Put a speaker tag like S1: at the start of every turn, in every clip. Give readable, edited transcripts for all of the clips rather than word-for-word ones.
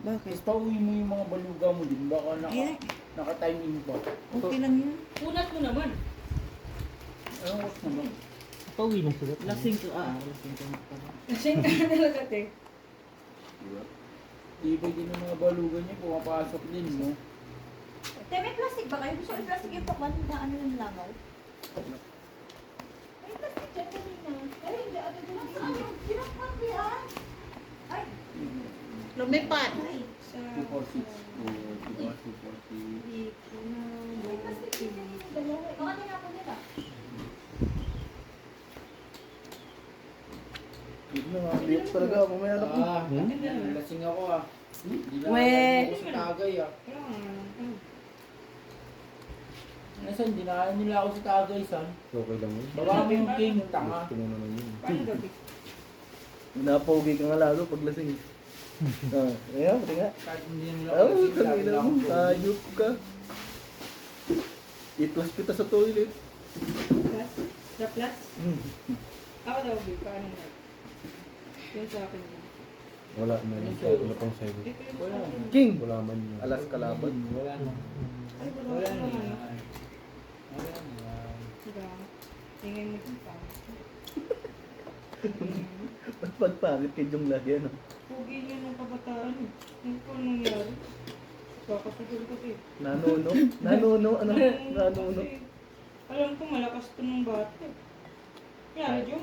S1: Bakit?
S2: Tapos pauwi mo yung mga baluga mo din. Baka
S1: Eh.
S2: naka-timing pa.
S1: Okay lang yun.
S3: Unat mo naman.
S2: Anong oras naman?
S4: Pauwi na sila.
S1: Lasing ko. Lasing ko.
S3: Lasing ka na talaga, te.
S2: Diba? Ibig din ng mga baluga niya, pumapasok din, no?
S5: Te, may plastic ba kayo? Gusto ko yung plastic yung pakwan na ano yung langaw? May plastic dyan kanina. Ay, hindi. Ano doon? Saan yung pinakwan ko yan? Ay,
S1: Lumipad.
S3: Sa...
S2: 246. Oo, diba? 246.
S5: may plastic dyan kanina. Dalawa. Baka tinapon nila.
S6: Yun na nga, liyok talaga ako. May anak ko.
S2: Lasing ako ah. Hindi na
S1: Weh.
S2: ako sa tagay ah.
S3: Hmm.
S2: Nasaan, dinaan nila ako sa tagay, san?
S6: Okay lang yun.
S2: Baba mo yung king, yung tanga.
S6: Gusto mo naman yun.
S3: Paano gabi?
S6: Napogi ka nga lalo pag lasing. Ayan, pati nga.
S2: Kahit hindi nila
S6: Oo,
S2: lasing, lagi
S6: kanina
S2: na
S6: mo.
S2: ako.
S6: Ayop ka. Itlas kita sa toilet.
S3: Plus? Sa plus? Ako daw, babe. Paano na? Yung sa akin na.
S6: Wala na yun. Wala pang sa'yo.
S3: Ito yung
S2: Wala.
S3: sa akin.
S6: King! Wala man yun. Alas kalaban.
S2: Wala na.
S3: Ay, wala
S2: Wala
S3: na
S2: na
S3: naman.
S2: yan. Wala na yan.
S3: Diba? Tingin mo yung pa.
S6: Ba't pagpangit kay Jong lagi, ano?
S3: Pugi niya ng kabataan. Ano po nangyari? Kakasiguro kasi.
S6: Nanuno? Nanuno? Ano? Nanuno?
S3: Alam ko malakas to ng bata. Kaya, Jo?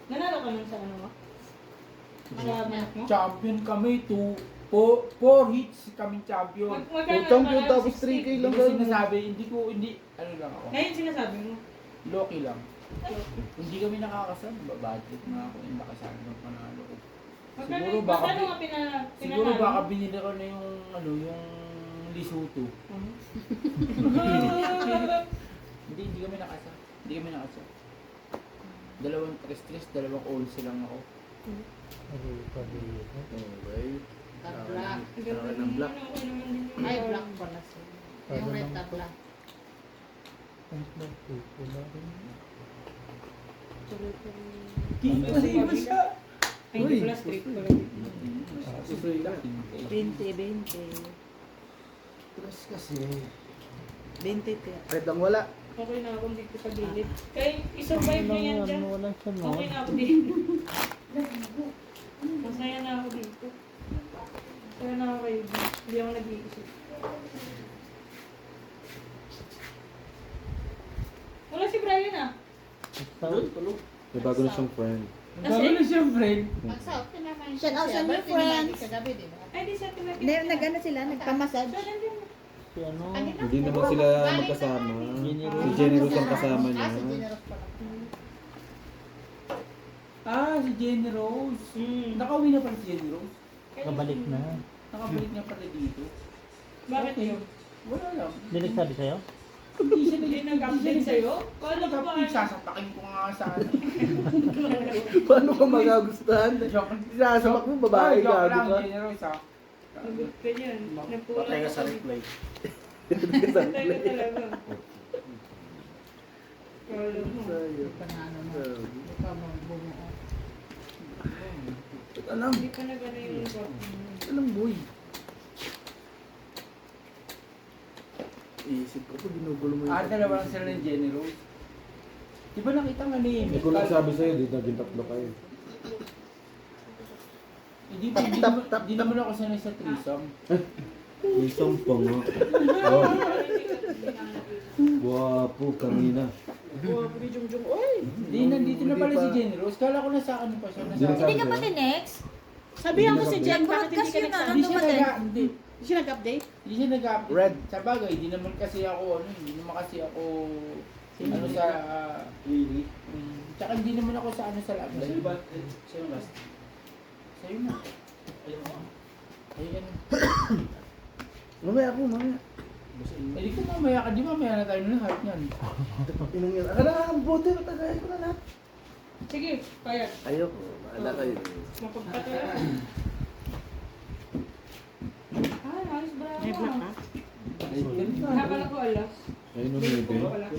S3: Nanalo ka nun sa ano mo? Sa manak mo?
S2: Champion kami, 4 hits kaming champion.
S3: Magkano
S6: Utang
S3: ka
S6: po
S3: lang?
S6: tapos 3K
S2: Hindi
S6: lang
S2: ko
S6: kayo.
S2: sinasabi, hindi, ano lang ako.
S3: Ngayon sinasabi mo.
S2: Loki lang. Hindi kami nakakasal, budget na ako, yung nakasal ng panalo ko. Siguro baka,
S3: Magkano nga
S2: siguro
S3: pinanalo
S2: baka
S3: mo?
S2: binili ko na yung, ano, yung Lesotho. Hindi kami nakasal. Hindi kami nakasal. Dalawang tres, dalawang olse lang ako.
S6: Okay.
S1: Tabla.
S6: Saka ng black.
S3: Okay naman din yung...
S1: Ay, black pala siya. Yung red tabla.
S2: King kasi mo siya.
S3: Ay, hindi pala straight pala.
S2: Susoy lang.
S1: 20.
S6: Plus kasi.
S1: 20 kaya.
S6: Red ang wala.
S3: Okay na ako dito sa gilid. Kaya isurvive mo yan dyan.
S4: Wala siya, no?
S3: Okay na ako dito. Masaya na ako dito. Masaya na ako kayo. Hindi ako nag-iisip. Wala si Brian ah.
S2: Tulog.
S6: May bago na siyang friend.
S2: Bago na siya, friend.
S1: Mag-south ka naman
S5: Shout out sa new
S1: Birthday ni
S5: friends.
S1: Maggie kagabi, di ba?
S3: Ay, di siya tumatid.
S5: Nag-ano sila? Nagpamassage?
S4: Si ano?
S6: Hindi naman sila magkasama. Si Generous ang kasama niya.
S1: Si Generous pala.
S2: Si Jenny Rose. Nakauwi na pala si Jenny Rose.
S4: Kabalik na.
S2: Nakabalik na pala dito.
S3: Bakit yun?
S2: Wala lang.
S4: Hindi nagsabi sa'yo?
S2: Hindi siya
S3: Hindi nag-update sa'yo? Paano ko ba?
S2: nag-update. Sasapakin ko nga sa ano.
S6: Paano ka magagustuhan?
S2: Joke.
S6: Sinasamak mo babae,
S2: Joke
S6: gago
S2: lang,
S6: ka.
S2: Jenny Rose ha.
S3: Nagot ka yan. Napula
S6: Patay ka sa
S3: ka.
S6: replay.
S3: Patay ka talaga. Kala mo.
S6: Sayo.
S1: Panalo mo. Ikaw mo bumuo.
S6: Alam,
S3: Hindi pa nagana yung bot.
S6: alam boy. Iisip ko po, ginugulo mo
S2: Dalawa lang sila ng Jenny Rose. Di ba nakita nga ni
S6: Hindi ko nagsabi sa'yo, di naging tatlo kayo.
S2: Hindi naman ako sanay sa threesome.
S6: May sampa nga. Guwapo, kanina.
S2: Hindi, nandito na pala si Jenny Rose. Kala ko nasa ano pa siya.
S6: Hindi
S2: Nasa...
S5: Hindi ka pa tinext?
S1: Sabihan ko si Jen, bakit
S5: Broadcast
S1: hindi ka
S5: yun na,
S1: nagsabi?
S2: Hindi siya
S5: dumating.
S2: hindi.
S1: Hindi siya nag-update?
S2: Hindi siya nag-update.
S6: Red.
S2: Sa bagay, hindi naman kasi ako, hindi naman kasi ako, ano sa, really. Tsaka hindi naman ako sa ano sa lab. Sa'yo ba? Sa'yo last? Sa'yo na. Ayun.
S6: Mamaya ako, mamaya.
S2: Hindi ko mamaya ka, di mamaya na tayo na hype niyan.
S6: Inong yan. Akala ang bote, matagayin ko na lahat.
S3: Sige, kaya.
S6: Ayoko, bahala kayo.
S3: Mapagpatala. Ay, ayos ba?
S1: May black ha?
S3: Habang ako alas.
S6: Ayun ang
S3: Hindi
S6: maybe.
S3: ko alas.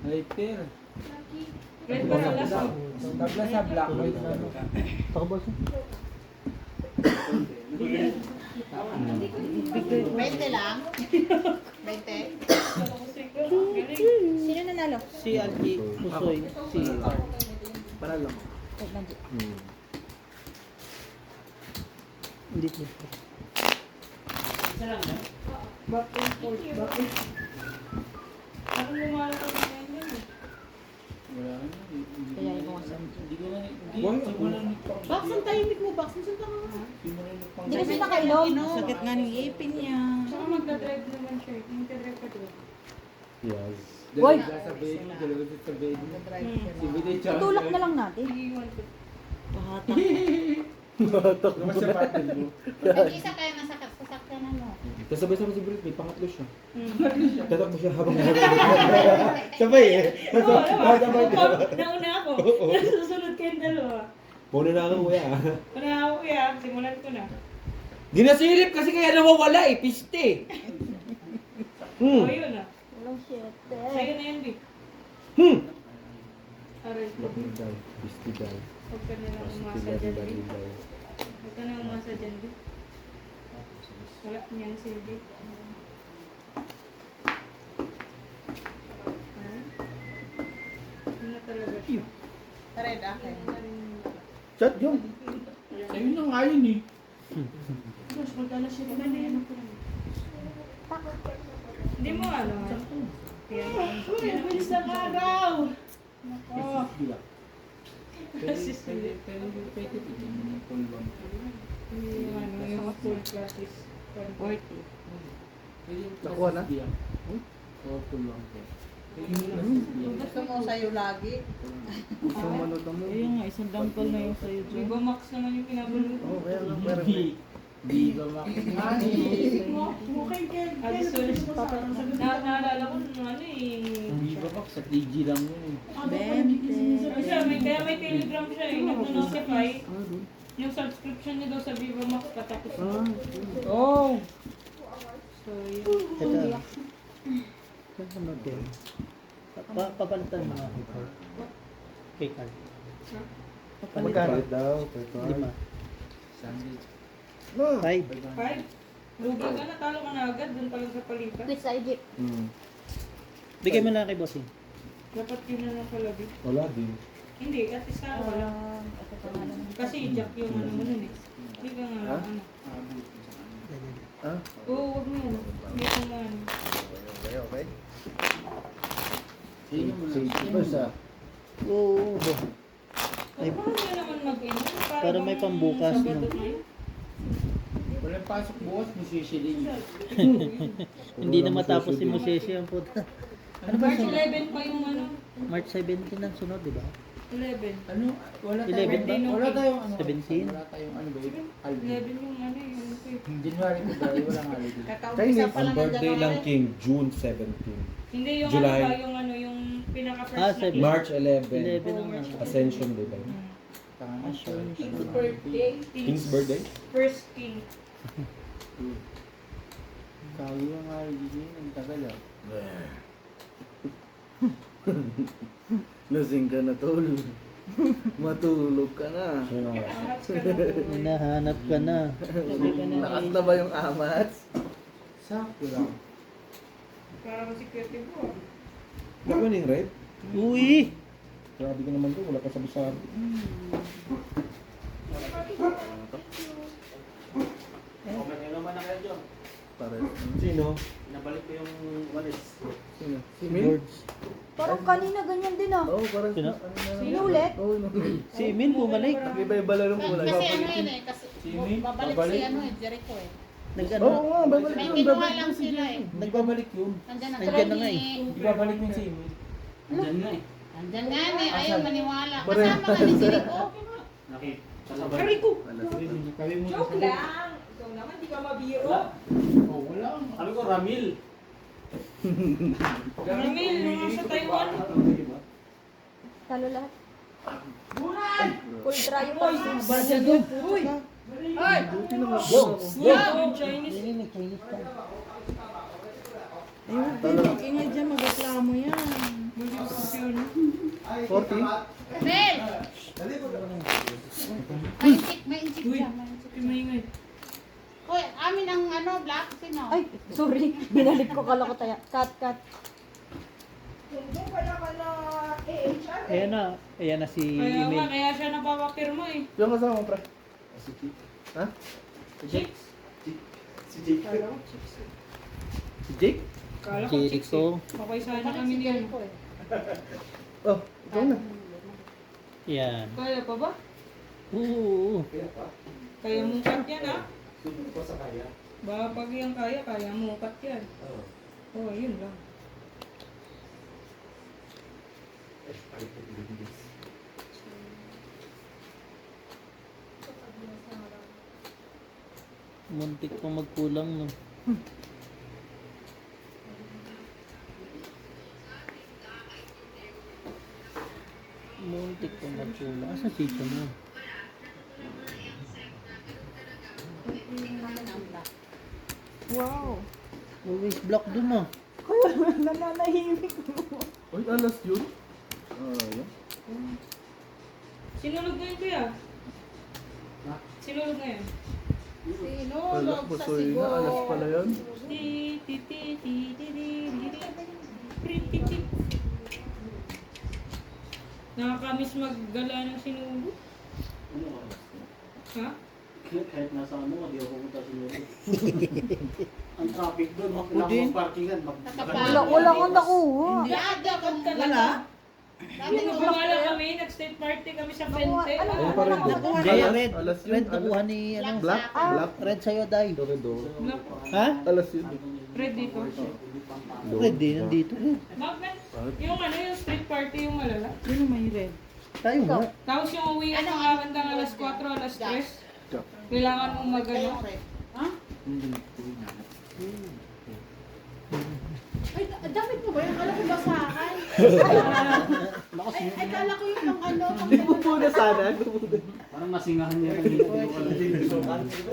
S2: Hyper.
S3: Red ba alas?
S2: Tabla sa black.
S4: Pakabos.
S1: 20 lang? 20?
S5: Sino nanalo?
S4: Si Algie Pusoy. Si
S6: Para lang.
S5: Wait lang, G.
S4: Hindi po.
S3: Isa lang na? Back and forth, back and forth. Parang lumalakad na yan yan eh.
S2: Wala na.
S5: Kaya yung mga sa
S2: Hindi ko na, hindi mo na nagpang.
S1: Box, ang tahimik mo, Box. Ang santa ka nga.
S2: Hindi mo na nagpang.
S5: Hindi kasi nakainom.
S1: Sakit nga ng ipin niya.
S3: Tsaka magdadrive naman siya. Magdadrive ka doon.
S6: Yes.
S5: Boy!
S2: Dalaga sa bed mo, dalaga sa bed mo. Si Biday tsaka.
S5: Tutulak na lang natin.
S3: Iiwan ko.
S2: Lumas sa partner mo.
S1: Nag-isa kayo nasa sasakyan mo.
S6: Kasabay-sabay si Britt, may pangatlo siya.
S3: Hmm.
S6: Tatakbo siya habang sabay eh.
S3: Oo, naman. Nauna ako. Susunod kayong dalawa.
S6: Muna na ako kuya.
S3: Una ako kuya, simulan ko na.
S6: Ginasilip kasi kaya nawawala eh, piste.
S3: Oh, yun ah.
S5: Walang shit.
S3: Sa'yo na yan, Vic. Aray ko.
S6: Piste daw.
S3: Huwag ka na lang umasa dyan, Vic. Huwag ka na umasa dyan, Vic. Wala niyan si Vic. Ano na talaga siya?
S1: Red, akin.
S6: Chat yung.
S2: Sa'yo na nga yun eh.
S3: Gosh, magkala siya. Hindi mo ano. Uy, bilis ng araw! Nako.
S2: Pwede pulbang.
S3: Yung ano, yung full class is 140.
S6: Nakuha na?
S2: Oo, pulbang.
S1: Gusto mo sa'yo lagi?
S6: Isang manod mo.
S1: Ayun nga, isang dampal na yung sa'yo dyan.
S3: Viva Max naman yung pinabulong ko.
S6: Oo, kaya nga meron.
S2: Di ba makikani?
S3: Adi sorry. Naalala ko nung ano eh.
S2: Di ba sa 3G lang yun eh.
S3: Kaya may telegram siya eh. Nag-notify. Yung subscription niya daw sa Viva Max patapos.
S2: Oh!
S3: So yun.
S4: Ito. Kasunod din. Papalitan mo nga ito. Kay Carl.
S6: Magkano daw?
S4: 5.
S2: Sunday.
S4: 5.
S3: 5. Lugi ka na, talo ka na agad. Doon pa lang sa palitan.
S5: Quit sa Egypt.
S4: Bigay mo na kay bossing.
S3: Dapat yun na lang pala. Vic.
S6: Wala din.
S3: Hindi, at least ka wala.
S5: Ito pa nga lang.
S3: Kasi Jack yung ano mo nun eh. Hindi ka nga
S6: Ha?
S3: ano.
S6: Ha?
S3: Oo, huwag mo yan. Hindi ka nga ano.
S6: Okay, okay.
S2: Sino mo na?
S6: Basta.
S4: Oo.
S3: Ay, paano nyo naman mag-inom?
S4: Para may
S3: bang
S4: pambukas,
S3: Sabado
S4: no?
S3: ngayon?
S2: Walang pasok bukas, musisiling.
S4: Hindi na matapos si Musesi ang puta.
S3: Ano ba? March 11 pa yung ano?
S4: March 17 ang sunod, di ba?
S3: 11.
S2: Ano? Wala
S4: 11 ba?
S2: Wala tayong ano.
S4: 17?
S2: Wala tayong ano ba yun? Holiday.
S3: 11 yung ano eh. Ano ko eh.
S2: January to February, walang holiday.
S1: Kakaumpisa pa lang ng January.
S7: King, June 17.
S3: Hindi yung
S7: July.
S3: ano ba, yung ano, yung pinaka-first
S4: Ah,
S3: na
S4: seven.
S3: class.
S7: March 11.
S4: 11 ang
S7: Ascension, di ba?
S2: Tanga.
S3: King's birthday.
S7: King's birthday?
S3: First king.
S2: Sabi yung holiday yun, ang tagal ah.
S6: Lasing ka na tol. Matulog ka na.
S3: Angat ka na.
S4: Hinahanap ka na.
S6: Lakas na ba yung amats?
S2: Sakto lang.
S3: Para kasi kwete ko.
S7: Gagawin yung red?
S4: Uy!
S7: Grabe ka naman to, wala ka sa bisar.
S6: Para.
S7: Sino?
S6: Sino? Si
S4: Birds.
S5: Parang kanina ganyan din ah.
S6: Oo, parang
S4: Sino?
S5: Sino ulit?
S6: Oo, no.
S4: Si Emil bumalik.
S6: Iba-iba lang kulay.
S1: Kasi ano yun eh, kasi
S2: Sino?
S1: babalik si
S2: Babalik?
S1: ano eh, Jericho eh.
S4: Nag-ano?
S6: Oo nga, babalik
S1: May
S6: yun.
S1: kinuha
S6: Babalik
S1: lang
S6: yun si
S1: sila eh.
S6: Jimmy.
S2: Hindi babalik yun.
S1: Nandyan ang
S4: Nandyan na nga eh.
S2: Hindi babalik yun sa email.
S1: Nandyan nga eh, ayaw maniwala.
S6: Pare-
S1: Kasama ka ni Jericho.
S3: Rico!
S2: Kami mo
S3: Joke lang! Ikaw naman, di ka mabiro.
S2: Oh, wala.
S8: Sabi ko, Ramil.
S3: Ramil, nung sa Taiwan.
S5: Talo lahat. Full dry yung pag.
S3: Uy!
S6: Buti naman.
S3: Wow! Chinese.
S1: Ingay dyan, mag-reklamo yan.
S3: Muli ko kasi yun.
S6: 40?
S1: Mel! May insik
S3: Uy!
S1: dyan, may insik dyan.
S3: Maingay.
S1: Hoy, amin namin ang ano, black. Sino?
S5: Ay, sorry. Binalik ko, kala ko tayo. Cut. Hindi pala ka na AHR
S4: Ayan na si
S3: Kaya nga,
S4: Emil.
S3: kaya siya napapapirma eh.
S6: Yung kasama mo, pre. Ha?
S3: Chicks.
S6: Si Jake?
S3: Kala ko chicks eh.
S4: Jericho.
S3: Okay sana kami niyan.
S6: Oh, ikaw na.
S4: Yan.
S3: Kaya pa ba?
S4: Oo.
S3: Kaya mong cut yan ha? Baka pag yan kaya mong cut yan. Oo, yun lang.
S4: Muntik pa magkulang no. Muntik pa magkulang. Asa si Chicho mo?
S5: Wow.
S4: Always block dun ah.
S5: Nananahimik mo.
S6: Uy, alas yun. Yan.
S3: Sinulog na yun kuya? Sinulog na yun?
S6: Alas ba, sorry na. Alas pala yan.
S3: Nakakamiss maggala ng sinubo. Ha?
S8: Kahit nasa ano, di ako pumunta sa loob. Ang traffic doon,
S4: din.
S8: kailangan mo parkingan.
S5: Wala kang nakuha.
S1: Hindi, dapat ka
S3: Wala?
S1: Dati
S3: Nung
S1: ko
S3: gumala kami, nag-state party kami sa Pente.
S5: Ano?
S6: Ayun pa rin.
S4: Hindi, red.
S6: Alas yun.
S4: Red nakuha ni ano.
S6: Black? Black?
S4: Red sa'yo, Day.
S3: Black.
S4: Ha?
S6: Alas yun.
S3: Red dito.
S4: Red din, nandito red.
S3: Bakit? Yung ano, yung street party yung malala.
S4: Tayo nga.
S3: Tapos yung uwi ang mga bandang alas 4, alas 3. Kailangan mong magano.
S1: Ha? Ay, damit mo ba yan? Kala ko basahan. Ay, kala ko yung ano.
S6: Muna sana.
S8: Parang nasingahan niya kanina.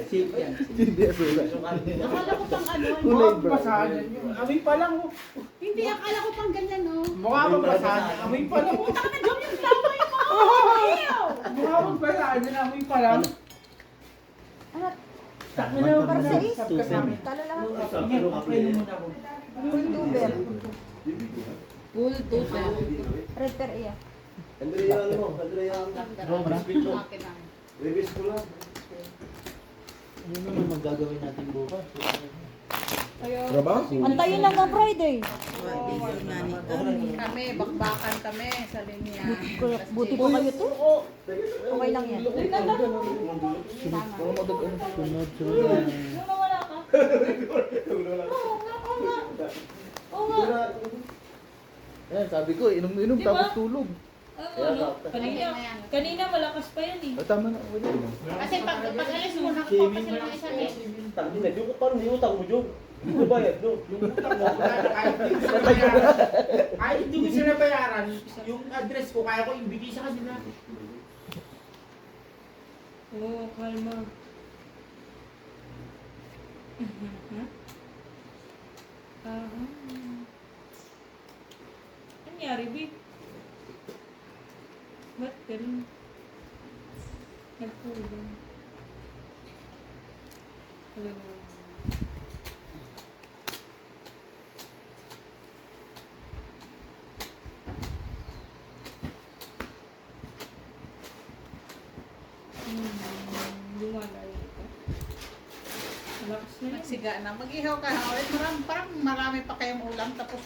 S6: Hindi, asula.
S1: Akala ko pang ano.
S6: Kulay
S2: Mukha basahan yan yun. Amoy pa lang.
S1: Hindi, akala ko pang ganyan, no?
S2: Mukha bang basahan yan? Amoy pa lang.
S1: Puta ka na, Jom, yung tama yung mga.
S2: Mukha bang basahan yan? Amoy pa lang.
S5: Para sa is.
S2: Sabi ka sa amin.
S5: Tala lang.
S2: Sige, kapain muna ako.
S5: Tuber.
S1: Full tutor.
S5: Red per iya.
S8: Andrea, ano mo? Andrea, release ko lang.
S4: Ano naman magagawin natin bukas?
S7: Trabaho?
S5: Antayin lang ang Friday.
S1: Kami, bakbakan kami sa linya.
S5: Buti pa kayo to. Okay lang yan.
S4: Sunod yan.
S3: Yung nawala ka?
S6: Ayan, sabi ko, inom-inom
S3: Diba?
S6: tapos tulog.
S3: Kanina malakas pa yan eh.
S6: Tama na. Wala.
S1: Kasi pag alis mo, nakapokus sila ng isang eh.
S8: Tangin na, Jog, paano yung utang mo, Jog? Hindi ko bayad, no?
S2: Yung utang mo, kahit hindi ko sila bayaran, yung address ko, kaya ko ibigay sa kanila.
S3: Oo, kalma. Nangyari, babe? Ba't ganun? Nagpulang. Hello. Lumalay ka. Malakas na yun.
S1: Nagsiga na. Mag-ihaw ka na ulit. Parang marami pa kayong ulam. Tapos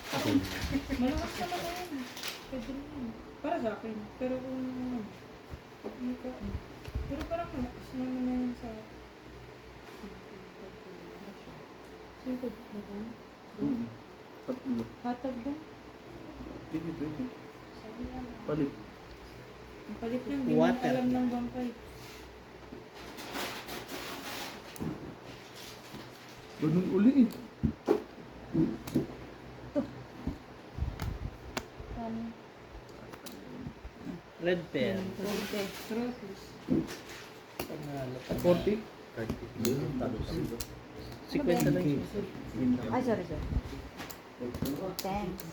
S3: Malakas naman na yun. Pwede naman. Para sa akin. Pero kung hindi ka. Pero parang malakas naman na yun sa sino ba ba?
S6: Tatlo.
S3: Hatag ba?
S6: Pwede. Palit.
S3: Ang palit lang. Hindi mo
S4: Water.
S3: alam ng bangkay.
S6: Ganun uli eh.
S4: Red pen.
S3: Trophies.
S6: 40?
S4: 50 lang yun.
S5: Ay, sorry. Thanks.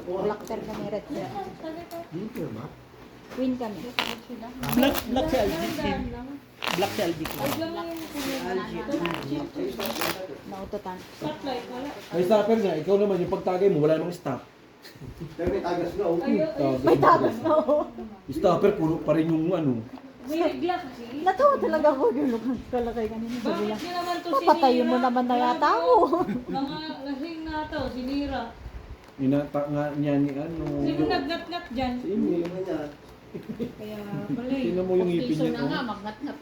S5: Black per kami, red per.
S6: Dito ba?
S5: Queen kami.
S4: Black si LG. Black si LG.
S3: Ay, lang yung
S5: Naututan.
S3: Spotlight, wala.
S7: May stopper nga, ikaw naman yung pagtagay mo, wala namang stop.
S8: May tagas na.
S5: May tagas na ako.
S7: Yung stopper, puro pa rin yung ano.
S3: May regla kasi.
S5: Natawa talaga ako yung kalakay kanina. Sabi
S3: Bakit
S5: niya,
S3: niya naman to
S5: papatayin mo naman na yata ako.
S3: Mga lasing na to, sinira.
S7: Inata nga niya ni ano.
S3: Sino nagnat-ngat dyan?
S7: Si Emil.
S3: Kaya pala eh.
S7: Tingnan mo yung ngipin
S1: Piso
S7: niya.
S1: na nga,
S7: Oh.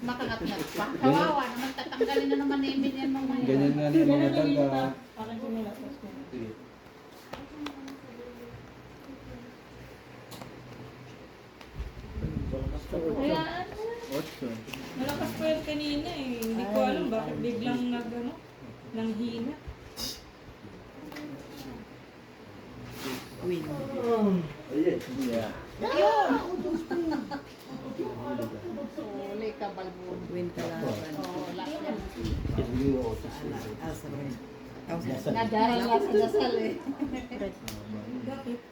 S1: makangat-ngat pa. Kawawa naman, tatanggalin na naman ni Emil yan mga
S7: Ganyan nga niya mga daga.
S3: Akin ko nila. tapos ko. Kaya ano, malakas pa yan kanina eh. Hindi ko alam bakit biglang nanghina.
S6: Yeah.
S1: Uli ka, balbon.
S9: Win ka lang.
S1: Oo, last yan.
S9: Asa.
S1: Nadahan lang sa dasal eh.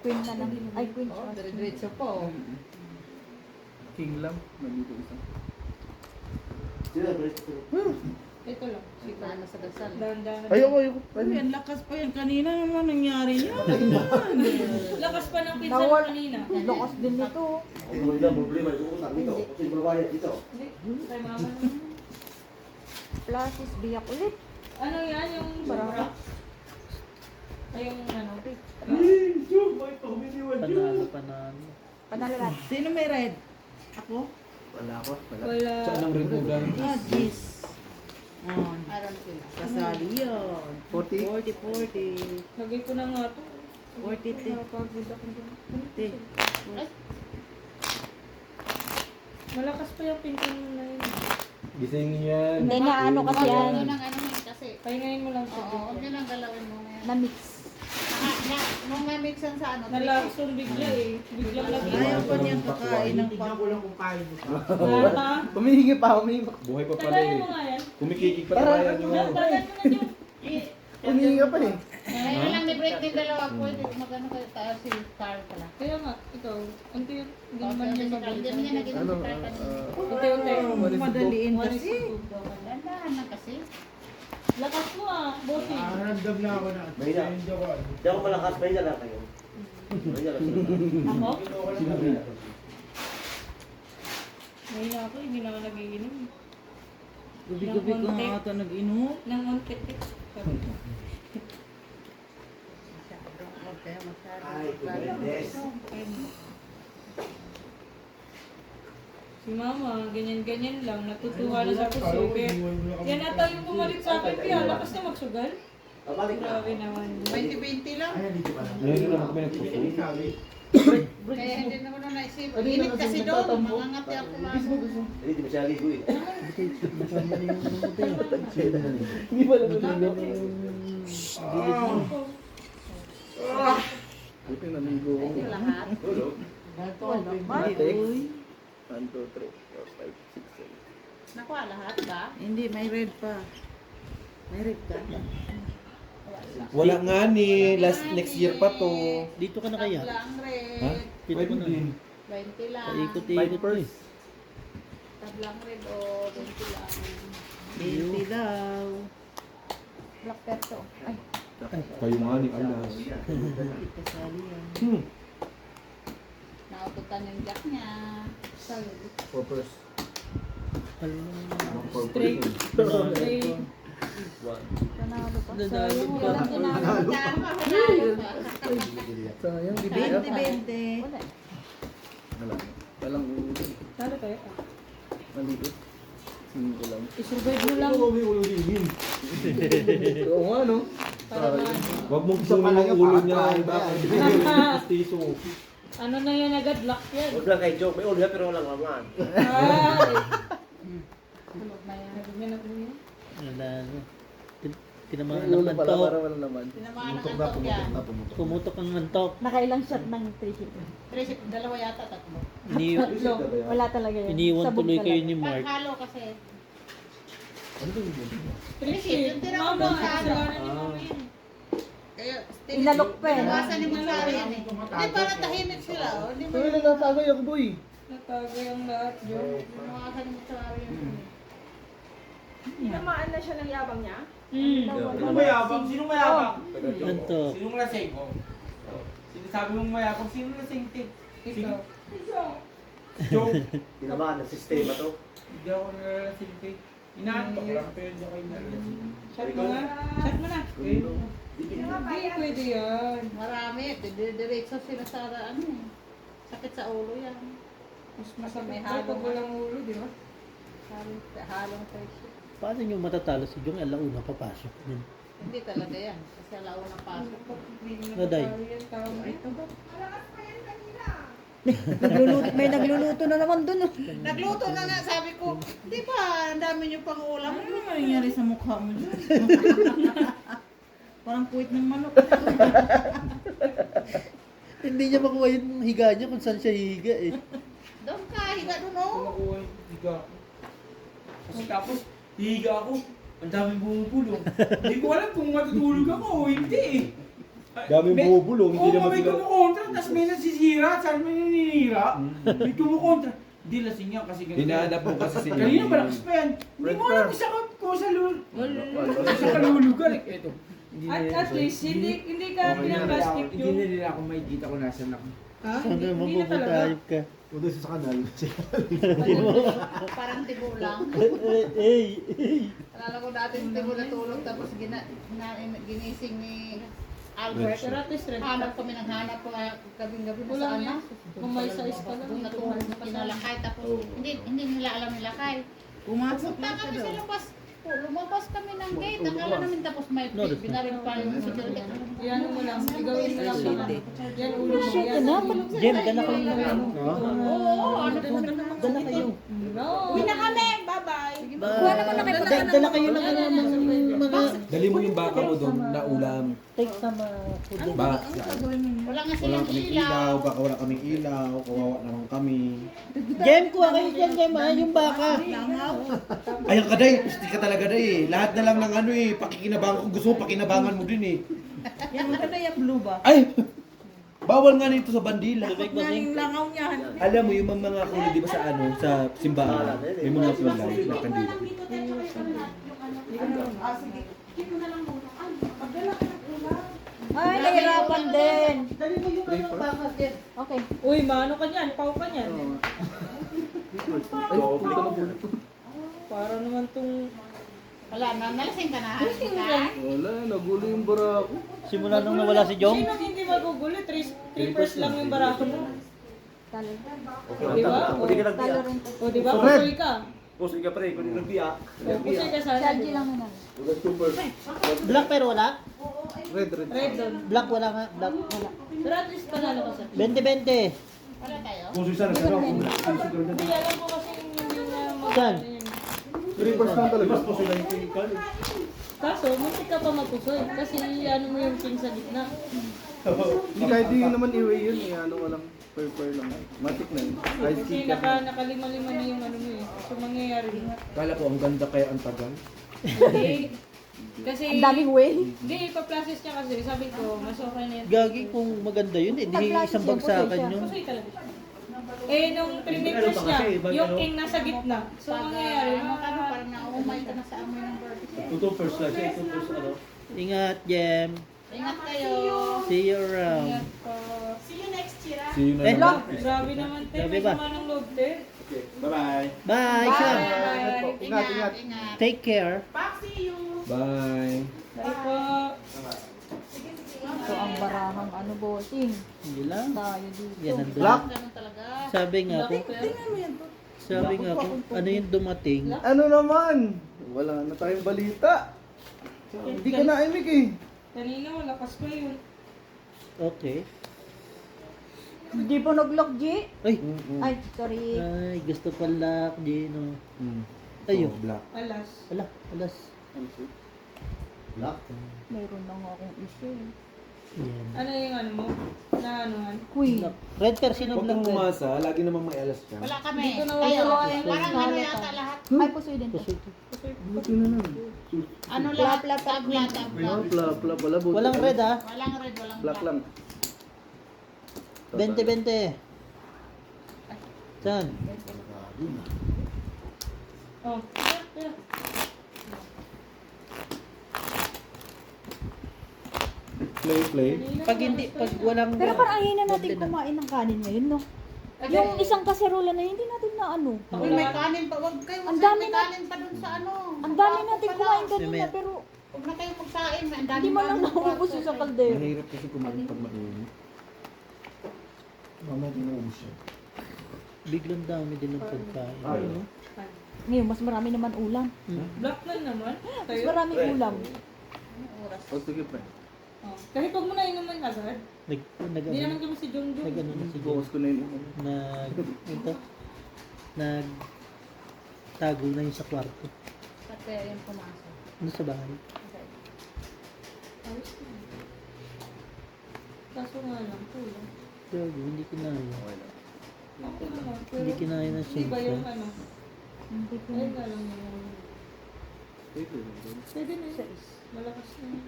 S5: Queen na lang. Ay, queen.
S1: Oo, dire-diretso po.
S6: King lang. Nandito isa.
S3: Ito lang.
S1: Ano sa dasal.
S3: Dahan-dahan.
S6: Ayoko.
S9: Uy, ang lakas pa yan. Kanina naman nangyari yan.
S3: Lakas pa ng pinsan
S5: Nawal-
S3: kanina.
S5: Lakas din nito.
S3: Hindi. Kay mama naman.
S5: Plasis, biyak ulit.
S3: Ano yan yung
S5: Parang-
S3: Ay yung ano?
S4: Panalo.
S5: Panalo lahat.
S9: Sino may red? Ako?
S6: Wala ako. Wala.
S3: Wala.
S7: Saan ang red mo dahil?
S9: Ah, this. On.
S1: Aram sila.
S9: Kasali yun.
S6: 40?
S9: 40.
S3: Lagay ko na nga to.
S9: 40.
S3: Nakapagod ako dun.
S9: 40.
S3: Malakas pa yung pinsan mo na yun.
S7: Gising yan.
S5: Hindi na ano kasi
S1: Huwag
S5: yan.
S1: mo nang ano yun kasi.
S3: Pahingayin mo lang sa
S1: Oo, huwag nyo nang galawin mo ngayon.
S5: Na-mix.
S1: Nung na-mixan sa ano.
S3: Nalakson bigla eh. Biglang lagi.
S9: Ayaw pa niya kakain ng
S2: Tignan ko lang kung kain mo pa.
S3: Ha?
S6: Humihingi pa, humihingi.
S7: Buhay pa pala
S3: Tagayin
S7: eh.
S3: mo nga yan.
S7: Kumikikig pa tayo yung...
S3: Dagan mo na yung...
S6: Humihingi ka pa eh.
S1: Ano lang, may break din dalawa. Pwede magano kayo tayo si Carl pala.
S3: Kaya nga, ikaw. Unti yun. Hindi
S1: Okay,
S3: naman niya
S1: si Carl. Hindi niya nag-inom si Carl kanina.
S3: Unti-unti.
S9: madaliin kasi.
S1: Dandahan lang kasi.
S3: Lakas mo ah, bossy.
S2: Random na ako na.
S8: Mahina.
S2: Hindi ako.
S8: Hindi ako malakas. Mahina lang kayo. Mahina lang.
S3: Ako?
S7: Sinabi.
S3: Mahina ako, hindi na ako nagiinom.
S9: Gabi-gabi ko nga ata nag-inom.
S3: Nang untit. Sabi ko.
S1: Huwag kayo masyado.
S8: Ay, kumilis.
S3: Si mama, ganyan-ganyan lang. Natutuwa na sa puso. Yan ata yung pumalit sa akin. Kaya lakas na magsugal.
S8: Babalik na.
S3: Grabe naman.
S1: 20-20 lang.
S2: Ay, hindi pa lang.
S7: Ngayon naman kami nagpuso.
S1: Kaya hindi naman na naisip. Init kasi doon. Mangangati ako lang.
S8: Hindi, di masyali ko eh.
S6: Hindi ba lang ito? Buti naligo ko.
S1: Ito lahat.
S8: Tulog.
S6: Matrix. 1, 2, 3, 4, 5, 6, 7.
S1: Nakuha lahat ba?
S9: Hindi, may red pa. May red ka.
S7: Wala nga ni. Next year pa to.
S4: Dito ka na kaya?
S1: Tablang red.
S7: Ha?
S4: Dito ka na.
S1: 20 lang.
S4: Paikot-ikot ko eh.
S1: Tablang red o 20 lang.
S9: 20 daw.
S5: Black perso. Ay,
S7: Kayo nga ni Alas.
S9: Kasali yan.
S1: Naututan yung jack niya.
S6: Poppers.
S3: Straight. Straight.
S5: panalo pa.
S4: Nadalo pa.
S1: Walang ginagawa. Panalo pa.
S6: Sayang, di
S9: 20.
S5: Wala.
S6: Wala. Walang
S3: Talo tayo.
S6: maliit. Singko lang.
S3: I-survive mo lang.
S6: Oo nga, no?
S3: Para
S7: Huwag mong kunin ang ulo niya. Stiso.
S3: ano na yan agad, lock yan.
S8: Huwag lang kayo joke. May ulo pero walang laman.
S3: Ay!
S1: Tulog na yan.
S3: Ganyan ako yun.
S4: Nadalo. Tinamaan
S6: Ulo
S4: ng
S6: pala,
S4: antok.
S6: para walang laman.
S1: Tinamaan ng antok yan.
S4: Pumutok ang antok.
S5: Nakailang shot ng 3-0.
S1: Trisip, dalawa yata, tatlo.
S5: Wala talaga yun.
S4: Iniwan
S5: Sabog
S4: tuloy
S5: talaga.
S4: kayo ni Mark.
S1: Halo kasi.
S3: Trisip,
S1: Yung tinawag
S3: mama,
S1: mo sa ano.
S3: kasalanan ni mama yun.
S1: Kaya,
S5: Inalok pa eh.
S1: Iwasan ni Mansari yan eh. Hindi, parang tahimik sila. Oh. Hindi mo
S6: Kaya nagtatagay ako, boy.
S3: Natagay ang lahat, Joe.
S1: iwasan ni Mansari yan.
S5: Tinamaan na siya ng yabang niya?
S2: Sinong mayabang? Sinong mayabang?
S4: Ganto.
S2: Sinong lasing? Oh. Sinasabi mong mayabang, sinong lasing? Sino? Joke.
S8: Tinamaan na sistema to.
S2: Hindi ako nalalasing. Inaantok lang, pero hindi ako nalalasing.
S3: Shot mo na. Shot mo na. Hindi, pwede yan.
S1: Marami. Diretso sila sa ano eh. Sakit sa ulo yan.
S3: Mas masama
S1: May
S3: halo
S1: halo
S3: ko lang ulo, di ba?
S1: Halong presyo.
S4: Paano nyo matatalo si Jong? Alauna papasok. Yan.
S1: Hindi talaga yan. Kasi alauna pasok.
S4: Naday.
S5: Nagluluto na naman dun.
S1: Nagluto na nga. Sabi ko, di ba, ang dami niyo pang ulam.
S9: Ano naman nangyari sa mukha mo dyan? Parang puwit ng manok.
S4: Hindi niya makuha yung higa niya kung saan siya higa eh.
S1: Doon ka, higa doon oh.
S2: Kumakuha yung higa ako. Kasi tapos, hihiga ako. Ang daming bumubulong. Hindi ko alam kung matutulog ako o hindi eh.
S7: Daming bumubulong, hindi naman
S2: may
S7: sila-
S2: kumukontra, tapos may nasisira, saan may naninira? May kumukontra. Hindi lasing yan kasi ganito.
S7: Hinahanap mo kasi si
S2: Kanina malakas pa yan. Hindi mo alam isa ko sa sa kalulugan. Ito.
S3: At least, hindi ka pinaplastic
S2: Hindi
S3: yung...
S2: na nila ako makikita kung nasan ako.
S3: Ha?
S4: Sana
S3: Hindi na
S4: mapupunta
S3: talaga.
S4: ayop ka.
S8: Doon sa kanal.
S1: Parang tibo lang.
S4: Eh.
S1: Alala ko dati tibo na tulog tapos ginising ni Albert.
S3: Pero at least, red.
S1: Hanap kami ng hanap ko gabing-gabi na
S3: Wala
S1: sa
S3: nga.
S1: anak.
S3: Kung may size pa lang.
S1: Doon natulog na kinalakay tapos hindi nila alam nilakay.
S9: Pumasok
S1: Pumunta
S9: na
S1: kami
S9: siya
S1: sa
S9: daw.
S1: labas. Lumabas kami ng gate. Akala namin tapos may binaril pa yung security.
S3: Yan mo lang. Igawin mo lang naman. Yan ulo mo. Yan.
S4: Jem, dala kayo ng ano.
S1: Oo, ano po
S4: Dala kayo.
S3: No.
S1: Uwi na kami. Bye-bye.
S5: Kuha naman na kayo.
S4: Dala kayo ng ano, mga
S7: Dali mo yung baka mo doon na ulam.
S4: take sama food.
S7: Ba,
S1: Wala nga
S7: wala
S1: silang
S7: kaming
S1: ilaw.
S7: ilaw, baka wala kaming ilaw, kawawa naman kami.
S4: Jem, kuha kayo dyan, Jem, ha? Yung baka.
S7: Ayan ka day, pusti ka talaga day. Lahat na lang ng ano eh, pakikinabangan ko. Gusto mo, pakinabangan mo din eh.
S9: Yan maganda yung blue ba?
S7: Ay! Bawal nga nito sa bandila.
S9: Yung langaw niyan.
S7: Alam mo yung mga kulay, di ba sa ano, sa simbahan, may mga kulay na kandila.
S5: Ay, nahirapan din.
S1: Dali mo yung ano, baka din.
S5: Okay.
S3: Uy, maano ka niyan? Pau ka niyan. Para naman tong...
S1: Wala na, nalasing ka na.
S6: Wala, nagulo yung bara ko.
S4: Simula nung nawala si Jong.
S3: Sino hindi magugulo? 3% lang yung barako mo.
S5: Talo.
S3: Di ba?
S8: Pwede ka lang
S5: Talo rin.
S3: O di ba? Pusoy ka.
S8: Puso ka pre, kung nagbiya.
S3: O, pusoy ka sana.
S5: Charge lang naman.
S4: Black pero wala?
S6: Red.
S3: Red doon.
S4: Black wala nga. Black wala.
S3: Pero at least panalo ka sa
S4: 20-20.
S1: Wala tayo.
S8: Puso sana ka raw.
S3: Hindi, alam ko kasi hindi na
S4: Saan?
S3: magkano yun.
S6: 3% talaga.
S8: Mas puso lang yung clinical.
S3: Kaso, munti ka pa magpusoy. Kasi ano mo yung king sa gitna.
S6: Hindi kahit di naman iwi yun, ano ko lang. Per lang. Matik na yun. Ice
S3: Kasi
S6: kick ka.
S3: nakalima-lima na yung ano mo eh. So, mangyayari.
S7: Kala ko, ang ganda kaya ang tagal.
S3: Hindi. Kasi...
S5: Ang daming way.
S3: Hindi, ipa-process niya kasi. Sabi ko, mas okay na yun.
S4: Gagi kung maganda yun, hindi isang bagsakan yun.
S3: Pusoy talaga siya. Eh, nung triniters niya, yung king nasa gitna. So, mangyayari,
S1: Ano, parang naumay ka na sa amoy ng barbecue.
S8: Ito first lang siya, ito first ano.
S4: Ingat, Jem.
S1: Ingat kayo.
S4: See you around.
S3: ingat pa.
S1: See you next year.
S7: See you na
S4: Eh,
S7: naman.
S3: Grabe naman, te.
S4: Grabe
S3: May
S4: ba?
S3: sama ng loob, te.
S8: Okay, bye-bye.
S4: Bye, Sean.
S6: Ingat, ingat.
S1: Ingat.
S4: Take care.
S7: Bye.
S3: Bye po.
S5: Ito ang barahang ano bossing.
S4: Hindi lang.
S5: Tayo dito.
S4: Yan ang
S6: Black?
S1: Ganun talaga.
S4: Sabi nga kung ano yung dumating.
S6: Ano naman? Wala na tayong balita. Hindi ka naimik eh.
S3: Kanina, lakas pa yun.
S4: Okay.
S5: Hindi pa nag-lock, G.
S4: Ay,
S5: Ay, sorry.
S4: ay gusto pala, Gino. Ayun.
S7: Black.
S3: Alas.
S4: Alas.
S8: Black.
S5: Mayroon na nga akong issue.
S4: Yan.
S3: Ano yung ano mo? Na anuhan?
S5: Queen.
S4: Red car, sino
S7: Huwag kang
S4: black?
S7: umasa, lagi namang may alas ka.
S1: Wala kami.
S3: Dito na
S1: Kayo.
S3: wala.
S1: Parang ano yata lahat.
S5: Ay, pusoy din.
S6: Buti na lang.
S1: Ano lahat? Tabla, tabla.
S6: Pla pala. Buti
S4: Walang
S6: na.
S4: red ha?
S1: Walang red, walang
S6: Black lang.
S4: 20-20. Saan?
S3: Oh,
S6: Play.
S4: Pag walang...
S5: Pero parang ayaw na natin
S4: Wag din
S5: kumain ng kanin ngayon, no? Yung isang kaserola na yun, hindi natin na ano.
S1: Uy, may kanin pa. Wag kayo.
S5: Ang dami
S1: may
S5: na-
S1: kanin pa dun sa ano.
S5: Ang dami
S1: Sa
S5: natin
S1: kwarto
S5: kumain
S1: pala.
S5: kanina,
S4: Mamaya.
S5: pero
S1: Huwag na kayo magsain. Ang dami
S5: hindi mo lang
S1: namin
S5: nauubos
S1: kwarto.
S5: yung sa kaldero.
S6: Mahirap kasi kumain pag mainit. Mamaya tinuubos siya.
S4: Biglang dami din ng pagkain.
S6: Ay.
S4: Ano?
S5: Ngayon, mas marami naman ulam.
S3: Black man naman.
S5: Mas
S3: Tayo.
S5: maraming ulam.
S6: O sige pa.
S3: Oh. Kahit huwag mo na inuman agad. Hindi naman kami si Jong Jong.
S4: Nag-ano na si
S6: Bukas ko na yun.
S4: tago na yun sa kwarto.
S1: At kaya yung pumasok.
S4: Ano sa bahay?
S3: Ayos na. Kaso nga lang, kulang.
S4: Gago, hindi kinaya.
S3: Ako naman, pero
S4: Hindi kinaya ng
S3: hindi ba yung
S4: sensor.
S3: ano?
S5: Hindi ko
S3: Ayun nga lang yung... Pwede na yun. Malakas na yun.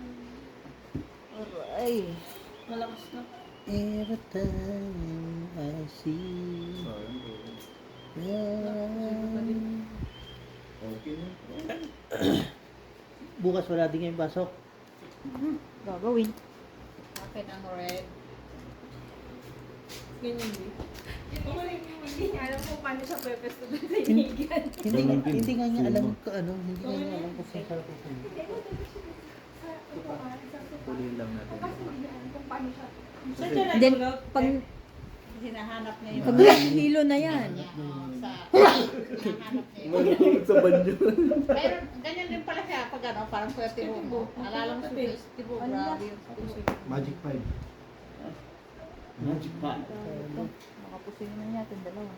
S5: Ay.
S3: Malakas na.
S4: Every time I see bukas wala din ngayong pasok.
S5: Gagawin.
S1: Akin ang red.
S3: Ganyan din.
S5: Hindi niya alam kung paano siya pepesto na
S4: Hindi nga niya alam ko ano, hindi nga niya alam kung saan siya pupunta.
S6: Tuloy lang natin.
S3: Saan siya
S5: Then,
S3: nagulog?
S5: pag
S1: Hinahanap niya yung...
S5: hilo na yan.
S1: Sa... Hinahanap niya yung...
S6: Malulog sa banyo.
S1: Pero ganyan din pala siya pag ano, parang Kuya Tibo mo. Alala mo si Tibo, grabe yung
S7: Magic 5.
S8: Magic pa.
S5: Makapusino na niya itong dalawa.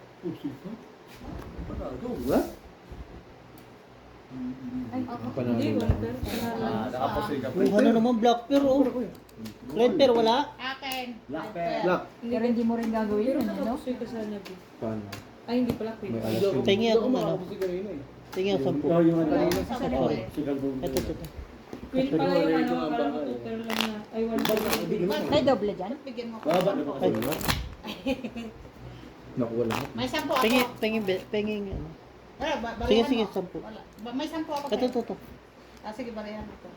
S6: What?
S5: Ay,
S3: Hindi, wonder.
S8: Nakapasig ka pa.
S4: Ano naman black pear oh. Red pear wala?
S1: Akin.
S8: Black
S6: Black.
S5: pero hindi mo rin gagawin
S3: Pero
S5: yun, no?
S3: nakapusoy ka sana, B.
S6: Paano?
S3: Ay, hindi pala, quick.
S6: May alas yun.
S4: Tingi ako ano.
S6: eh.
S4: Tingi ako 10.
S8: Ikaw yung ano.
S4: Sorry.
S8: Sigal ko.
S4: Ito.
S3: Queen pala yung ano, akala ko tutor lang na. Ay, one pa.
S5: May doble dyan?
S1: Bigyan mo ko.
S8: Baba na ba
S4: Ay.
S8: kayo?
S6: Nakuha lahat.
S1: May 10 ako.
S4: Penging ano.
S1: Wala,
S4: Sige,
S1: balikan
S4: sige,
S1: mo.
S4: 10.
S1: Wala. May 10 ako.
S4: Ito.
S1: Sige, balikan mo ito.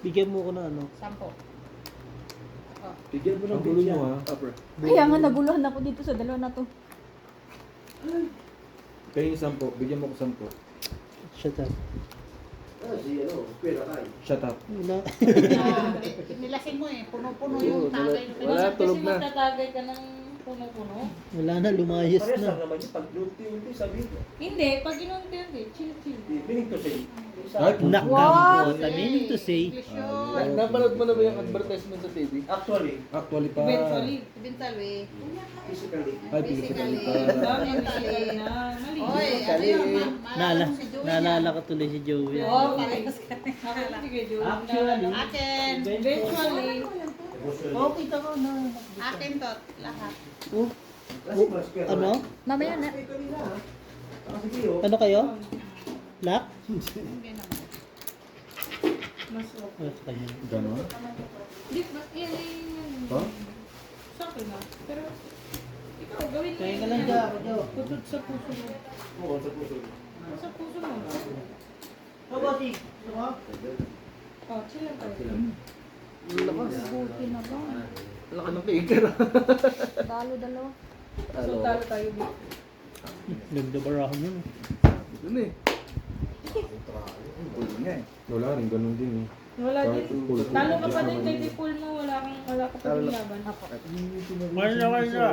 S4: Bigyan mo ko na ano.
S1: 10.
S6: Bigyan mo ng gulo nyo ha. Upper.
S5: Kaya nga naguluhan ako dito sa dalawa na to.
S6: Kayo yung 10. Bigyan mo ko 10.
S4: Shut up.
S6: Shut up.
S4: Wala.
S1: Nilasing mo eh. Puno-puno yung tagay.
S6: Wala, tulog
S3: Kasi
S6: na.
S3: magtatagay ka ng puno-puno.
S4: Wala na, lumayas
S8: Parehas
S4: na.
S8: lang naman yung pag-unti-unti sabihin ko.
S3: Hindi, pag inunti-unti, chill-chill.
S8: Meaning to say.
S4: Nakdam ko. Meaning to say.
S6: Napanood mo na ba yung advertisement sa TV?
S8: Actually,
S6: Actually pa.
S3: Eventually.
S1: Eventually.
S8: physically.
S6: Ay, physically pa.
S3: Dami ang physical na. Mali.
S1: Oy, ano yun?
S4: Naalala ko tuloy si Joey.
S3: Oo, parehas ka. Ako, sige, Joe.
S8: Actually,
S1: Akin.
S3: Eventually.
S4: Oh, kita ko na.
S1: Akin to. Lahat.
S4: Ano?
S5: Mamaya na.
S4: Ano kayo? Black?
S1: Hindi naman.
S3: Mas okay.
S4: Oh, kanya.
S6: Ganon?
S3: Di ba? Yan yung...
S6: Ha?
S3: Sa akin na. Pero, ikaw, gawin mo.
S4: Kaya ka lang dyan, Jo.
S3: Tutod sa puso mo.
S8: Oo, sa puso.
S3: Sa puso mo.
S4: Ito, bossing.
S3: Oh, chill lang tayo.
S5: Buti na ba?
S6: Laki ng figure.
S5: Talo dalawa.
S3: So, talo tayo dito.
S4: Nagdabarahan mo.
S6: Doon eh. Ulo niya eh. Wala rin, ganun din eh.
S3: Wala
S6: Kahit
S3: din.
S6: full.
S3: Talo ka pa din kay Dipul mo. Wala ka pa din laban.
S4: Wala.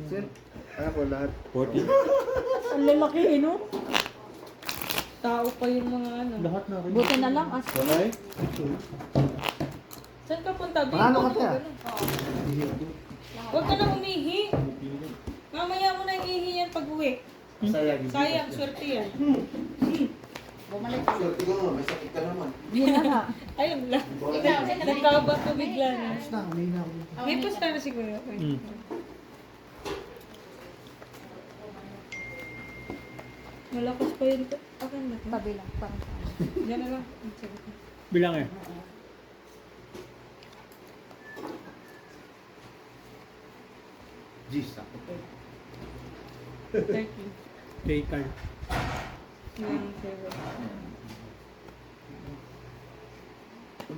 S6: Sin? Ako lahat. 40?
S5: Ang lalaki eh, no?
S3: Tao pa yung mga ano.
S4: Lahat na rin.
S5: Buti na lang.
S6: Okay?
S3: Saan ka punta? Bingo
S6: Paano ka
S3: mo,
S6: kaya?
S3: ganun. Huwag ka na umihi. Mamaya mo na ihi yan pag uwi. Sayang, swerte yan.
S1: Bumalik.
S7: May sakit ka naman.
S5: Yun na nga.
S3: Ayun lang.
S1: Ikaw,
S3: Nagkabang ko bigla na.
S7: May na ako.
S3: May pusta na siguro.
S4: Hmm.
S3: Malakas pa yun. Akin na.
S5: Tabi lang. Parang
S3: Yan na lang. Sige.
S4: Bilang eh.
S8: Gisa.
S3: 30.
S4: Kay Carl.
S3: Yung favorite.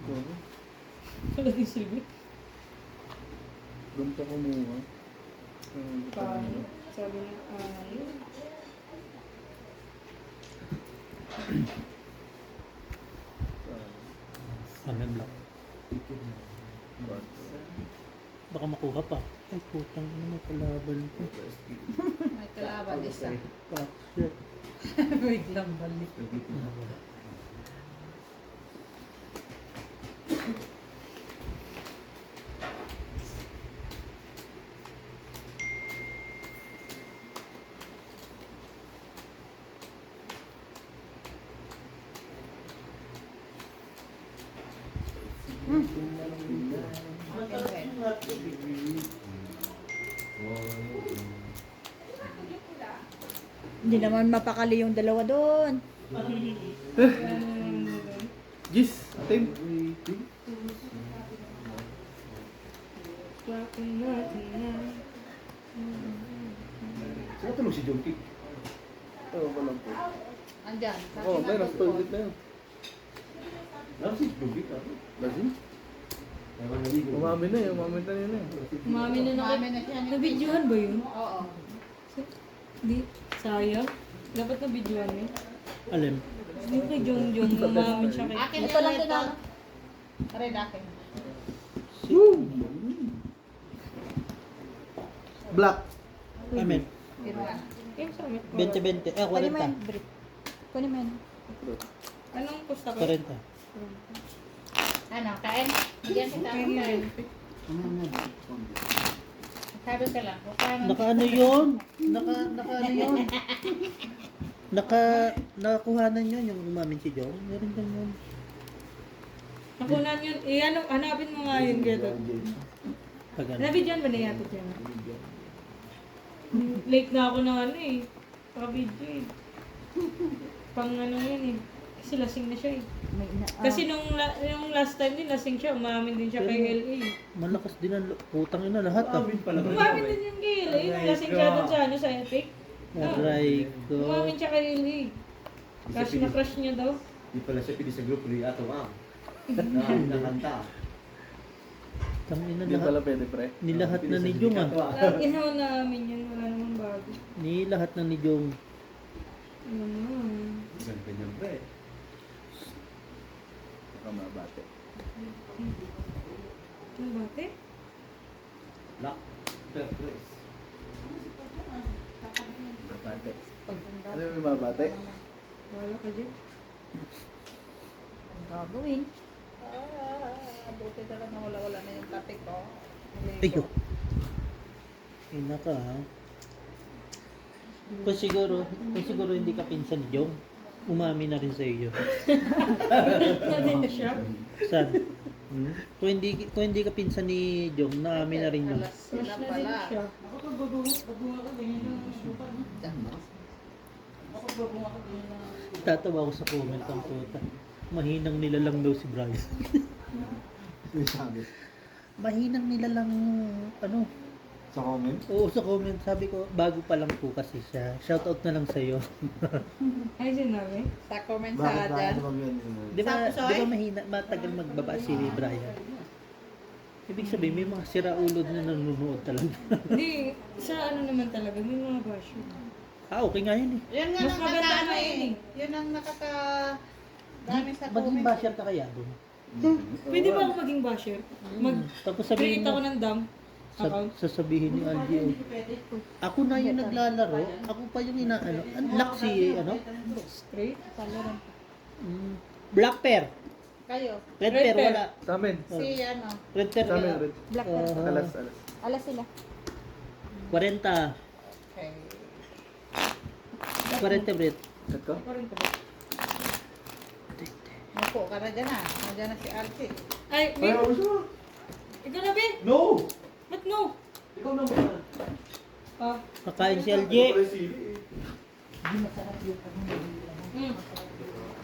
S3: Wala din silbi.
S6: Doon pa kumuha.
S3: Paano? Sabi na, ayun.
S4: Ano block? Baka makuha pa. Ay, putang ina, may kalaban ko.
S1: May kalaban isa.
S4: Fuck, shit.
S1: Biglang balik.
S5: Hindi naman mapakali yung dalawa doon.
S6: Gis, atim.
S7: Saan tulog si Junkie?
S6: Oo, walang po.
S1: Andyan. sa
S6: Oo,
S1: akin
S6: meron.
S1: ang
S6: Toilet na yun.
S7: Lalo si Junkie ka.
S6: Lasing? Umami na yun. Umami na yun eh.
S3: Umami na
S1: Umami na siya.
S3: Nabidyohan ba yun?
S1: Oo.
S3: Hindi. Sayang. Dapat nabidyohan eh.
S4: Alam.
S3: Hindi kay Jong umamin siya kay...
S1: Akin
S5: Ito lang
S1: ito.
S5: din ako.
S1: Red akin.
S6: Black.
S4: Amen.
S1: Kinuha.
S3: Kaya sa amin.
S4: 20-20. Eh,
S5: Kunin mo yan,
S4: 40.
S5: Brit. Kunin mo yan.
S3: Anong pusta ko?
S4: 40.
S1: Ano, kain? Bigyan kita ng kain. Sabi ka lang. Kung
S4: Naka ano yun? Naka ano yun? Nakakuhanan yun yung umamin si John. Meron kang yun.
S3: Nakunan yun. Eh, ano, hanapin mo nga yun, Greta.
S4: Pag ano.
S3: Nabidyohan ba na yata dyan? Late na ako ng ano eh. Paka-video eh. Pang ano yun eh. Kasi lasing na siya eh.
S5: May
S3: Kasi nung last time din, lasing siya. Umamin din siya kay LA.
S4: Malakas din ang putang ina lahat ah.
S3: Umamin din yung kay LA. Nung lasing siya dun sa ano, sa Epic.
S4: Aray ko.
S3: Umamin siya kay LA. Crush na crush niya daw.
S7: Di pala siya pili sa grupo ni Ato nakanta.
S4: Tangina
S6: Hindi pala
S4: lahat.
S6: pwede, pre.
S4: Nilahat na ni Jong ah.
S3: Inaw na amin yun. Wala namang bago.
S4: Nilahat na ni Jong.
S3: Ano naman.
S7: Ganyan niyan pre.
S6: Baka mabate.
S3: Ano bate?
S7: Lock. Press.
S6: Mabate. Ano yung mabate?
S3: Wala ka dyan.
S5: Ang gagawin.
S1: buti talaga wala na yung kape ko.
S4: Ayo. Ina ka ha. Kung siguro hindi ka pinsan ni Jong, umami na rin sa iyo.
S3: Na din siya.
S4: Sad. Kung hindi ka pinsan ni Jong, naami na rin yun.
S1: Alas
S3: Crush
S1: sila
S3: na din
S1: pala.
S3: siya. Ako pag babunga ka ganyan lang. Ako babunga ka ganyan lang.
S4: Tatawa ko sa comment ang puta. Mahinang nilalang daw si Brian.
S6: Sabi.
S4: Mahinang nilalang ano.
S6: Sa comment?
S4: Oo, sa comment sabi ko, bago pa lang po kasi siya. Shoutout na lang sa'yo.
S3: Ay, sinabi?
S1: Sa comment sa dyan.
S4: Di ba,
S1: Saposoy?
S4: di ba matagal magbaba si Brian? Ibig sabihin, may mga siraulod na nanonood talaga.
S3: Hindi, sa ano naman talaga, may mga basyo.
S4: Okay nga yun eh.
S1: Yun nga
S3: Mas maganda
S1: nakaka-
S3: nga yun eh.
S1: Yun ang nakaka... dami sa
S4: Maging
S1: comment.
S4: basher ka kaya doon.
S3: Pwede ba ako maging basher?
S4: Tapos sabihin
S3: Mag-create ako
S4: mo,
S3: ng dump account?
S4: sasabihin ni Algie, ako na yung naglalaro, ako pa yung inaano, unlock si, ano?
S3: Straight?
S4: Black Pair.
S1: Kayo.
S4: Red
S3: Red
S4: Pair,
S3: Pair.
S4: wala.
S6: Sa amin.
S1: Si ano.
S4: Red Pair,
S6: Sa amin,
S4: wala.
S6: Red.
S5: Black Pepper.
S6: Alas.
S5: Alas sila.
S4: 40.
S1: Okay.
S4: 40 Brit.
S6: Kat ko?
S1: Mapo ka na dyan ah. Nandiyan na si Alfie.
S3: Ay, Bin! Ikaw na, Bin!
S7: No!
S3: Ba't no?
S7: Ikaw na muna.
S3: Ah,
S4: Kakain si Algie.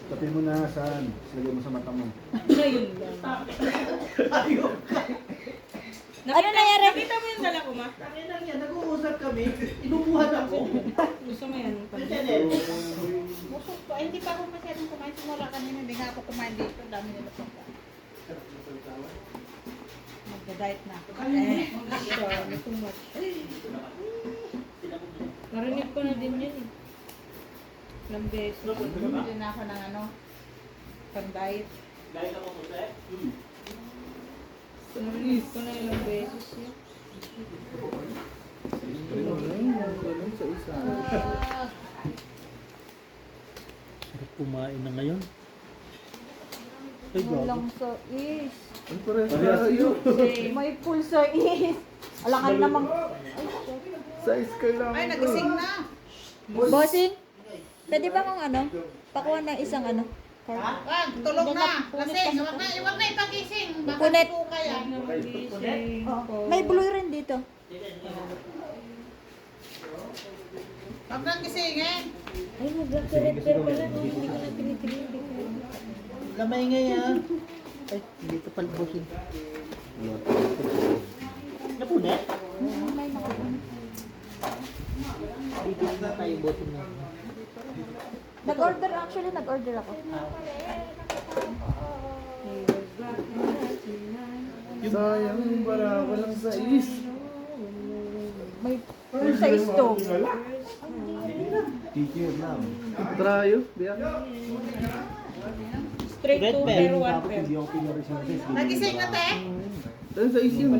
S6: Tabi mo na saan? Lagay mo sa mata mo.
S3: na yun lang.
S5: Ano nangyari?
S3: Nakita mo yung dala ko, ma?
S7: Bakit lang yan? Nag-uusap kami. Inubuhan ako.
S3: Gusto mo yan?
S1: Busog ko. Ay, hindi pa ako masyadong kumain. Simula kanina. Hindi nga ako kumain dito. Dami nila pa.
S5: Magda-diet na.
S3: Sorry, too much. Narinig ko na din yun eh. Ilang beses.
S1: Hindi na ako ng ano, pang-diet.
S3: Narinig ko na ilang beses yun.
S6: Sa isa.
S4: Sarap kumain na ngayon. Ay, gago.
S5: Walang sa is.
S6: Ang pares na yun.
S5: May full sa is. Alangan namang...
S6: Size kailangan.
S1: Ay, nagising na.
S5: Bossing, pwede ba kung ano? Pakuha ng isang ano?
S1: Wag, tulog na. Lasing, wag na ipagising. Baka
S5: Punit.
S1: po kaya.
S3: Nagising
S5: Oh,
S3: ko.
S5: may blue rin dito.
S1: Wag nang gisingin.
S3: Ay, mag-black red pair pala. No? Hindi ko na tinitigil.
S4: Lamay ngayon. Ay, dito pala bossing. Napunit?
S5: May nakapunit.
S4: Dito na tayo bossing na.
S5: Nag-order ako.
S6: Sayang para walang size.
S5: May full size to.
S6: Trayo, biyak.
S3: Straight
S4: Red
S3: to
S4: pair.
S3: pair, one pair.
S1: Nagising na, te?
S6: Ano size yun?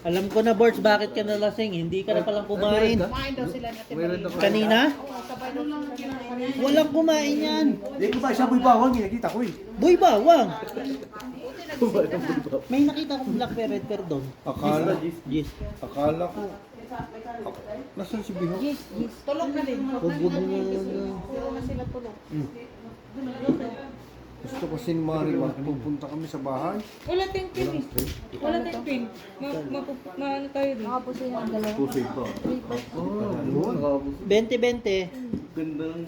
S4: Alam ko na, Bords, bakit ka nalasing? Hindi ka na palang kumain.
S1: Kumain daw sila natin.
S6: Meron ako.
S4: Kanina?
S1: Sabay daw lang kinain.
S4: Walang kumain yan.
S7: Hindi ko ba siya boy bawang, nakita ko eh.
S4: Boy, bawang.
S1: Buti nagising na.
S4: May nakita kong black pair, red pair doon.
S7: Akala,
S4: Yes.
S7: akala ko. Nasaan si Biho?
S5: Yes.
S1: Tulog na din.
S4: Huwag mo na.
S1: Puro na sila tulog.
S7: Gusto ko si Marimar, pupunta kami sa bahay.
S3: Wala tayong pin eh. Wala tayong pin. Maano tayo dun?
S5: Nakapuso yung dalawa.
S7: Pusay pa.
S6: Oh, yun.
S4: 20-20.
S6: Ganda ng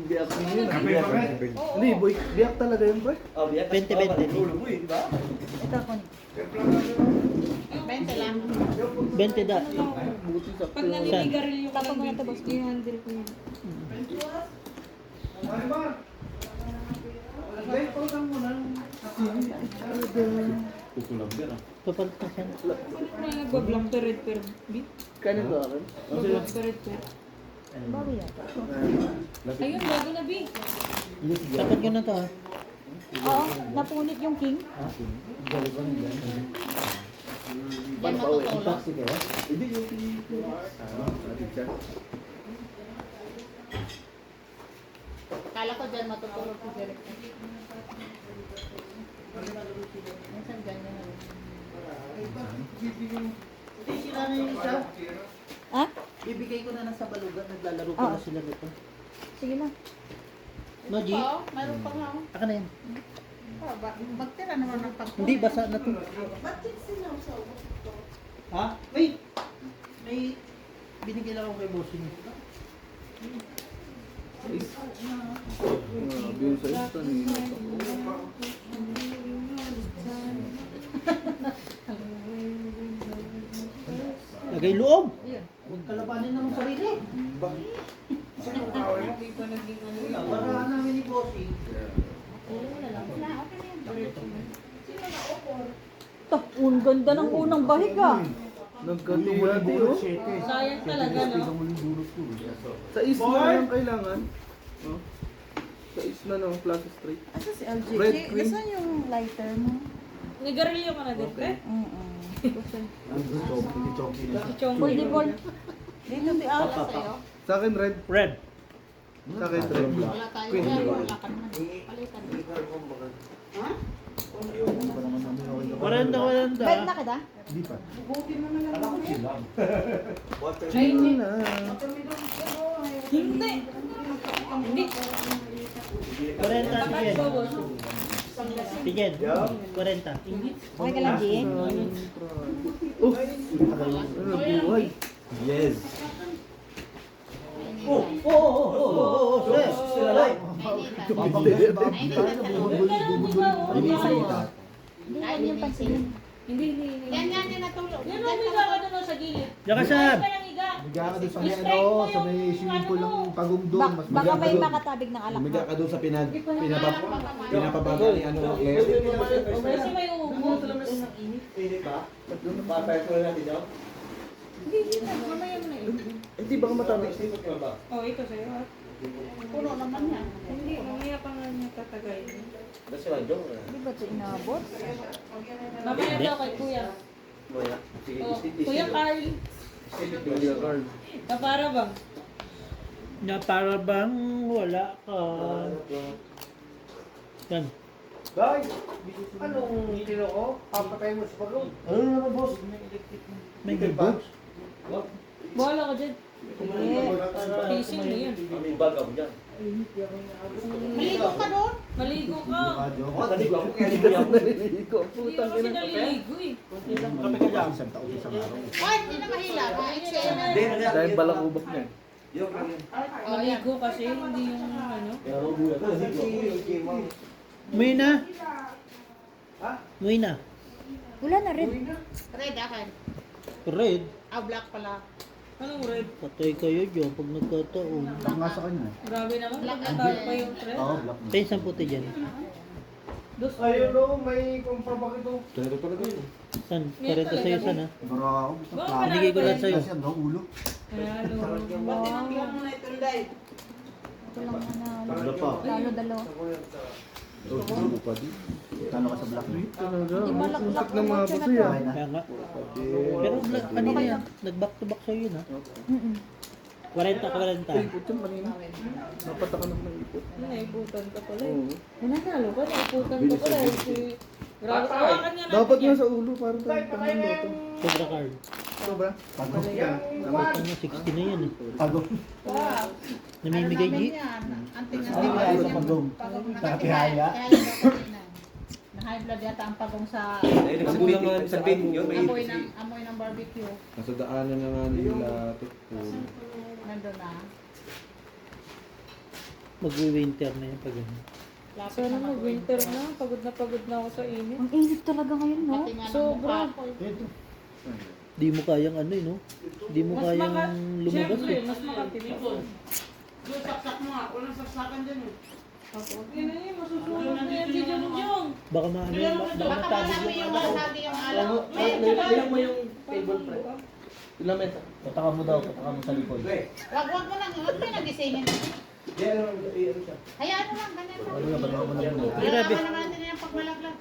S6: biyak niya.
S7: Kape.
S6: Hindi, boy, biyak talaga yun, boy.
S4: 20-20.
S5: Ito ako.
S1: 20 lang.
S4: 20 da.
S6: Buti sa
S3: Pag naninigarilyo ka
S5: Tapos mo na ito, boss.
S3: i-handle ko yun.
S4: Papalit na siya.
S3: Ano na nagba-black to red pair? Beat?
S6: Kanin ba akin?
S3: Black to red pair.
S5: Bago yata.
S3: Ayun, bago na, B.
S4: Tapat ko na to ha.
S5: Oo, napunit yung king.
S1: Yan matutulog.
S6: Hindi, yung
S1: Kala ko dyan matutulog si Derek. Minsan ganyan na rin.
S4: Sila na yung isa.
S5: Ha?
S4: Bibigay ko na lang sa balugan. Naglalaro ko
S5: Oo.
S4: na sila dito.
S5: Sige na.
S4: No, G?
S1: Oo, mayroon pa nga.
S4: Aka na yan.
S1: Magtira naman ng pagkain.
S4: Hindi, basa na to. Ha? Wait! May binigyan ako kay bossing.
S6: yung size to niya.
S4: Lagay loob! Huwag kalabanin ng sarili. Para namin ni bossing.
S5: Ang ganda ng unang bahig ah.
S6: Nagkatiyati, oh.
S3: Sayang talaga, no?
S6: Sa is na lang kailangan. Oh. Sa is na lang, plus straight.
S5: Asa si LJ?
S6: Red, green.
S5: Nasaan yung lighter mo?
S3: Nigarilyo ka na din, pe? Si Chong.
S5: Foldable. Dito si Al.
S1: Wala sa'yo.
S6: Sa akin, red.
S4: Red.
S6: Sa akin, red.
S1: Wala tayo. Wala ka naman. Palitan.
S4: 40.
S5: Bed na kita?
S3: Hindi. Hindi. Hindi.
S4: 40,
S3: Tapat
S4: Tigen.
S3: ba, boss?
S4: Tigen. 40.
S5: Okay ka lang, Jean?
S6: Oh! Ano, buhay.
S7: Yes.
S4: Sila lang.
S5: Hindi yung pansin.
S3: Hindi.
S1: Yan, yan, yan natulog.
S3: Yan ang higa ka doon sa gilid.
S4: Yakasab!
S3: Kaya higa.
S7: Umiga ka doon sa may ano, sa may swimming pool ng pagong doon. Mas
S5: Baka may
S7: doon.
S5: makatabig ng alak
S7: Umiga
S5: mo.
S7: ka doon sa pinapabaga ni ano, Claire.
S3: Kasi may ubo. Hindi na, mamaya mo na yun.
S6: Hindi baka matabig.
S3: Oh, ito sa'yo ah.
S1: Puno naman yan.
S3: Hindi, mamaya pa nga niya tatagay.
S5: Di ba ito inabot?
S3: Mamaya daw kay Kuya. Oh, Kuya Carl. Para bang?
S4: Na para bang wala ka. Yan.
S6: Guys, anong kilo ko? Papatay mo sa pagong.
S7: Ano naman, boss?
S4: May gibog.
S3: Bahala ka dyan. Pising mo yan.
S1: Maligo ka doon.
S3: Maligo ka.
S6: Naligo ako kaya naliligo.
S3: Hindi ako kasi naliligo eh.
S7: Kami ka dyan. Isang taon, isang araw.
S1: Ay, hindi na mahila. Exam.
S6: Dahil balakubak niya.
S3: Maligo kasi, hindi yung ano.
S4: Umuwi na. Umuwi na.
S5: Wala na rin.
S1: Red akin.
S4: Red.
S1: Ah, black pala.
S3: Anong red?
S4: Patay kayo dyan pag nagkataon.
S7: Black nga sa kanya.
S3: Grabe naman,
S1: Black and
S3: nagkataon
S1: red.
S3: pa yung thread.
S7: Oo, black na.
S4: Tayo isang puti dyan.
S3: Dos.
S6: Ayun o, may kumpabak ito.
S7: Pero talaga yun.
S4: San? Parenta sa'yo san ha?
S7: Bravo.
S3: Baka
S4: Binigay ko lang sa'yo.
S7: Kasi ano, ulo.
S3: Ayan,
S5: Ito lang nanalo.
S7: Ano pa?
S5: Lalo dalo.
S7: Ulo pa din. Talo ka sa black na.
S5: Hindi malaklak
S6: ng mga
S5: na
S6: baso yan.
S4: Kaya nga. Pero kanina yan. Nag-back to back sa'yo yun ha. 40 ka 40.
S6: Ipot yan kanina. Napataka naman ng ipot.
S3: naiputan ka pala eh.
S6: Oo.
S3: Nanalo ka, naiputan ka pala eh. Grabe, hawakan nga natin
S6: Dapat
S3: yan.
S6: nga sa ulo para tayo tanong dito.
S4: Sobra card.
S6: Sobra?
S7: Pagod.
S4: Ano, 60 na yan eh.
S7: Pagod.
S1: Wow.
S4: Namimigay
S1: Alam
S4: G.
S1: namin yan. Anting
S7: Ano kaya sa pagong? Sa tihaya?
S1: Na-high blood yata ang pagong sa
S6: Nagkulang nga sa pin yun.
S1: amoy ng barbecue.
S7: Nasa daanan na nga nila.
S1: Nandun na.
S4: Mag-winter na yan pag ano.
S1: Lapit
S3: Sana
S1: na
S3: mag-winter na, pagod na ako sa init.
S5: Ang init talaga ngayon, no?
S1: Pati nga ng
S3: Sobra.
S1: mukha ko.
S4: Di mo kayang ano eh no? Di mo kayang lumabas
S3: Siyempre,
S4: eh.
S3: mas makatipid.
S1: Yung saksak mo nga. Walang saksakan dyan eh.
S3: Yun na yun, masusunod na yan si Jong.
S4: Baka maano yun, baka
S1: Baka
S4: matagod
S1: malaki
S4: yun.
S1: yung wasabi yung alaw.
S6: Ilang mo yung table pre? Ilang mesa?
S7: Pataka mo daw, pataka mo sa likod.
S1: Wag mo na nagisingin. Hayaan mo lang, ganyan lang.
S7: Ano na, pataka mo na muna.
S4: Grabe.
S1: Malalaman naman natin yung pagmalaglag.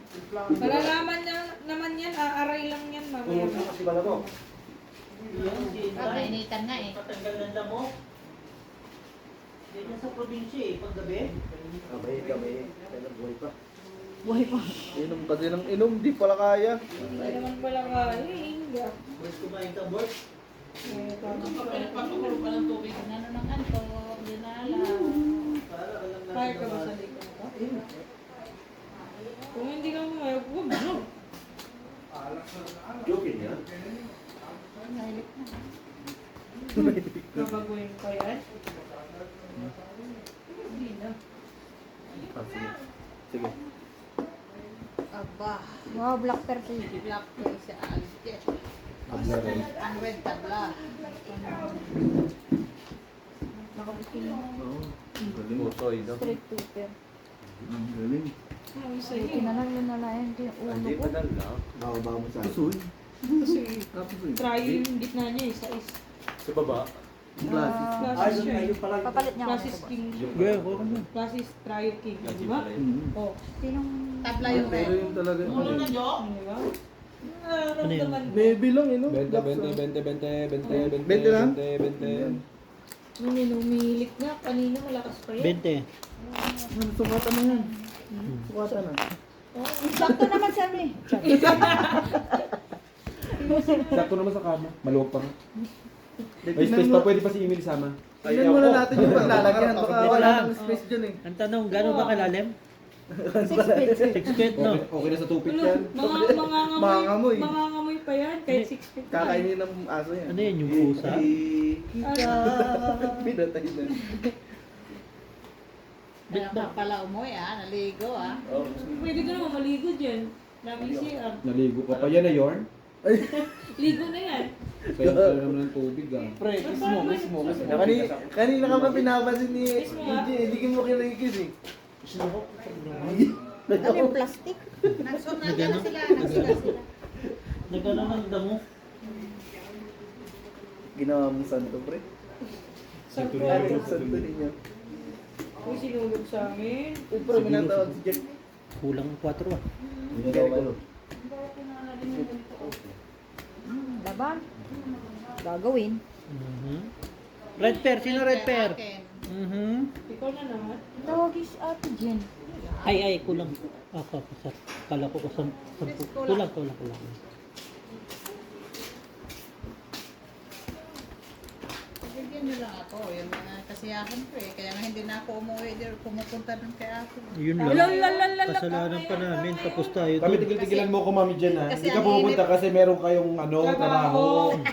S3: Malalaman niya naman yan, aaray lang yan mamaya.
S6: Kasi bala mo.
S1: Kainitan nga eh.
S4: Patanggal ng damo. Ganyan sa probinsya eh, paggabi.
S6: Kamay. Kailan buhay pa.
S5: Buhay pa.
S6: Inom kasi ng inom, di pala kaya.
S3: Hindi naman pala kaya, hindi.
S4: Boys, kumain ka boys.
S1: Pagpapakulo pa ng tubig. Ano ng anto, dinala.
S4: Para alam na.
S3: Kaya ka ba sa likod ko? Kung hindi ka mamaya, huwag mo.
S6: Joking yan.
S1: Mahilig na.
S3: Babaguhin ko yan. Hindi na.
S6: Sige.
S1: Aba.
S5: Wow, black pepper.
S1: Black face si Alice.
S7: Paglaran.
S1: Ang red tabla.
S6: Galing mo, soy.
S5: Straight pepper.
S7: Galing.
S3: Ang sa'yo.
S5: Tinalang lunalayan ko yung ulo ko.
S7: Baka mo sa
S6: Pusoy.
S3: Kasi
S6: Pusoy.
S3: try yung gitna niya eh, sa is.
S6: Sa baba.
S3: Classes siya eh.
S5: Papalit niya ako.
S3: Classes king.
S4: Yeah, ako naman.
S3: Classes trio king. Di ba? Oh.
S5: Sinong...
S1: Tabla yung
S6: Pero
S1: red.
S6: yung talaga.
S3: Di ba? Nararamdaman mo.
S6: Maybe lang, eh, no?
S7: 20
S6: lang?
S7: 20.
S3: Nung inumilik nga, kanina malakas pa yan.
S4: 20.
S6: Sukatan na yan. Sukatan na.
S5: Sakto naman sa amin.
S7: Sakto naman sa kama. Maluwag pa. May
S6: Tingnan
S7: space
S6: mo-
S7: pa, pwede pa si Emil sama.
S6: Tingnan muna natin yung paglalagyan. Baka
S4: Dito
S6: wala
S4: lang.
S6: nang space dyan eh.
S4: Ang tanong, gano'n ba kalalim?
S5: 6 feet.
S4: 6 feet, no?
S7: Okay na sa 2 feet
S3: Ano,
S7: yan.
S6: Mangangamoy.
S3: mangangamoy pa yan, kahit 6 feet.
S6: Kakainin ng aso yan.
S4: Ano yan, yung pusa?
S6: Pinatay na.
S1: Kaya ka pala umuwi naligo
S3: Pwede ka naman maligo dyan. Lagi siya.
S7: Naligo ka pa yan na yorn.
S3: Ligo na yan.
S7: Kaya ka naman ng tubig ah.
S6: Pre, kiss mo. Kanina ka pa pinapansin ni DJ, hindi ka mo kinakikis eh.
S5: Ano yung plastic?
S1: Nagsunod na sila.
S4: Nagkaroon ng damo.
S6: Ginawa mo santo, pre.
S3: Santo.
S6: Santo ninyo.
S3: Uy, sinulog sa amin.
S6: Uy, pre, minatawag si Jack.
S4: Kulang 4 ah.
S5: Laban. Gagawin.
S4: Mhm. Red pair, sino red pair?
S1: Akin.
S4: Mhm.
S3: Ikaw na naman.
S5: Tawagin si Ate Jen.
S4: Ay, kulang. Ako, kala ko ko kulang.
S1: Bigyan nyo lang ako. Yung mga kasiyahan ko eh. Kaya nga hindi na ako umuwi. Pumupunta dun kay ako.
S4: Yun lang. Kasalanan pa namin, tapos tayo
S7: Kami
S4: doon.
S7: tigil-tigilan mo ko mami dyan ha.
S1: Kasi
S7: Hindi ka
S1: ang
S7: pumupunta
S1: init.
S7: kasi meron kayong trabaho.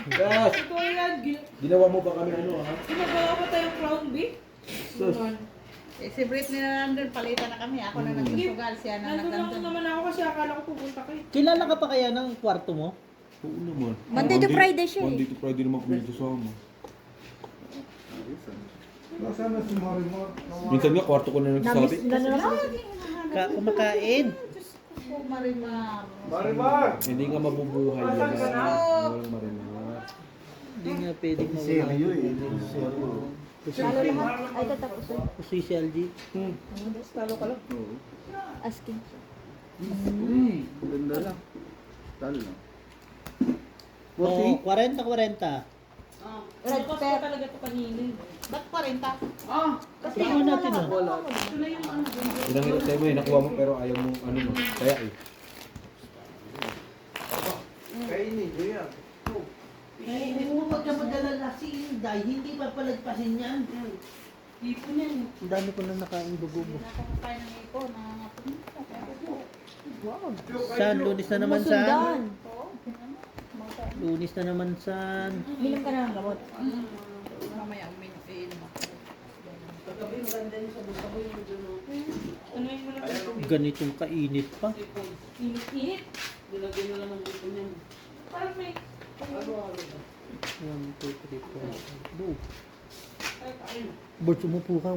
S7: Yes.
S3: Ito yan.
S7: Ginawa mo ba kami ha?
S3: Ginagawa pa tayong crown beef? Naman.
S1: Eh, si Britney na nandun. Palitan na kami. Ako na nagsusugal. Siya na
S3: Nandun lang
S1: nagandun.
S3: naman ako kasi akala ko pupunta kayo.
S4: Kilala ka pa kaya ng kwarto mo?
S7: Oo naman.
S5: Monday to Friday siya eh.
S7: Monday to Friday naman kami kasama. Minsan nga, kwarto ko na nagsasabi.
S4: Kumakain.
S1: Oh, Marimar.
S7: Hindi nga mabubuhay yan. Walang marimar.
S4: Hindi nga pwedeng mawala.
S5: Lalo lahat. Ay, tatapos eh.
S4: Kasi si LG.
S3: Talo ka lang.
S5: Asking.
S6: Ganda lang. Talo lang.
S4: Oh, 40-40.
S5: Red
S3: Red
S5: pair.
S3: talaga ito kanina.
S1: Ba't 40?
S5: Kasi
S4: Tingnan
S5: ano
S4: natin,
S5: lang.
S4: ah.
S7: Ilang hirap sa'yo mo eh, nakuha mo pero ayaw mo mo. Kaya eh.
S6: Kainin, kuya.
S4: Huwag ka mag-alala si Inday, hindi papalagpasin yan.
S3: Ipon yan.
S4: Ang dami ko na nakain bububo.
S1: Hindi na ako makain ng iko. Nangangapin ko.
S4: San, lunis na naman san.
S5: Masundan.
S4: Lunis na naman san.
S5: Minom ka na ng gamot.
S1: Mamaya umiinom ako.
S3: Ano yung mga
S4: Ganitong kainit pa.
S3: init-init?
S8: Nilagyan na lang ng ipon yan.
S3: Parang may...
S4: 1, 2, 3, 4. Go. Birds, umupo ka.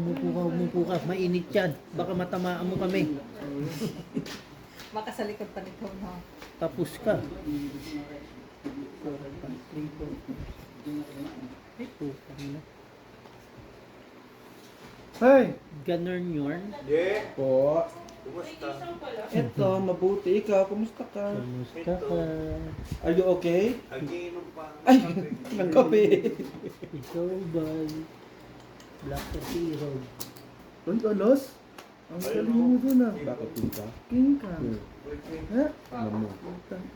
S4: Mainit yan. Baka matamaan mo kami.
S1: Baka sa likod pa nito, no?
S4: Tapos ka. 4, 5, 3, 4. Ay, puta na.
S6: Hey!
S4: Gunner Yorn.
S7: Po.
S3: Isang pala.
S7: Eto, mabuti. Ikaw, kumusta ka?
S4: Kamusta ka?
S7: Are you okay? Ay, ng kape.
S4: Ikaw ba? Black Hero.
S6: Uy, alas? Ang galing mo dun ah.
S7: Bakit yun ka?
S6: King ka. Ha?
S7: Ano mo?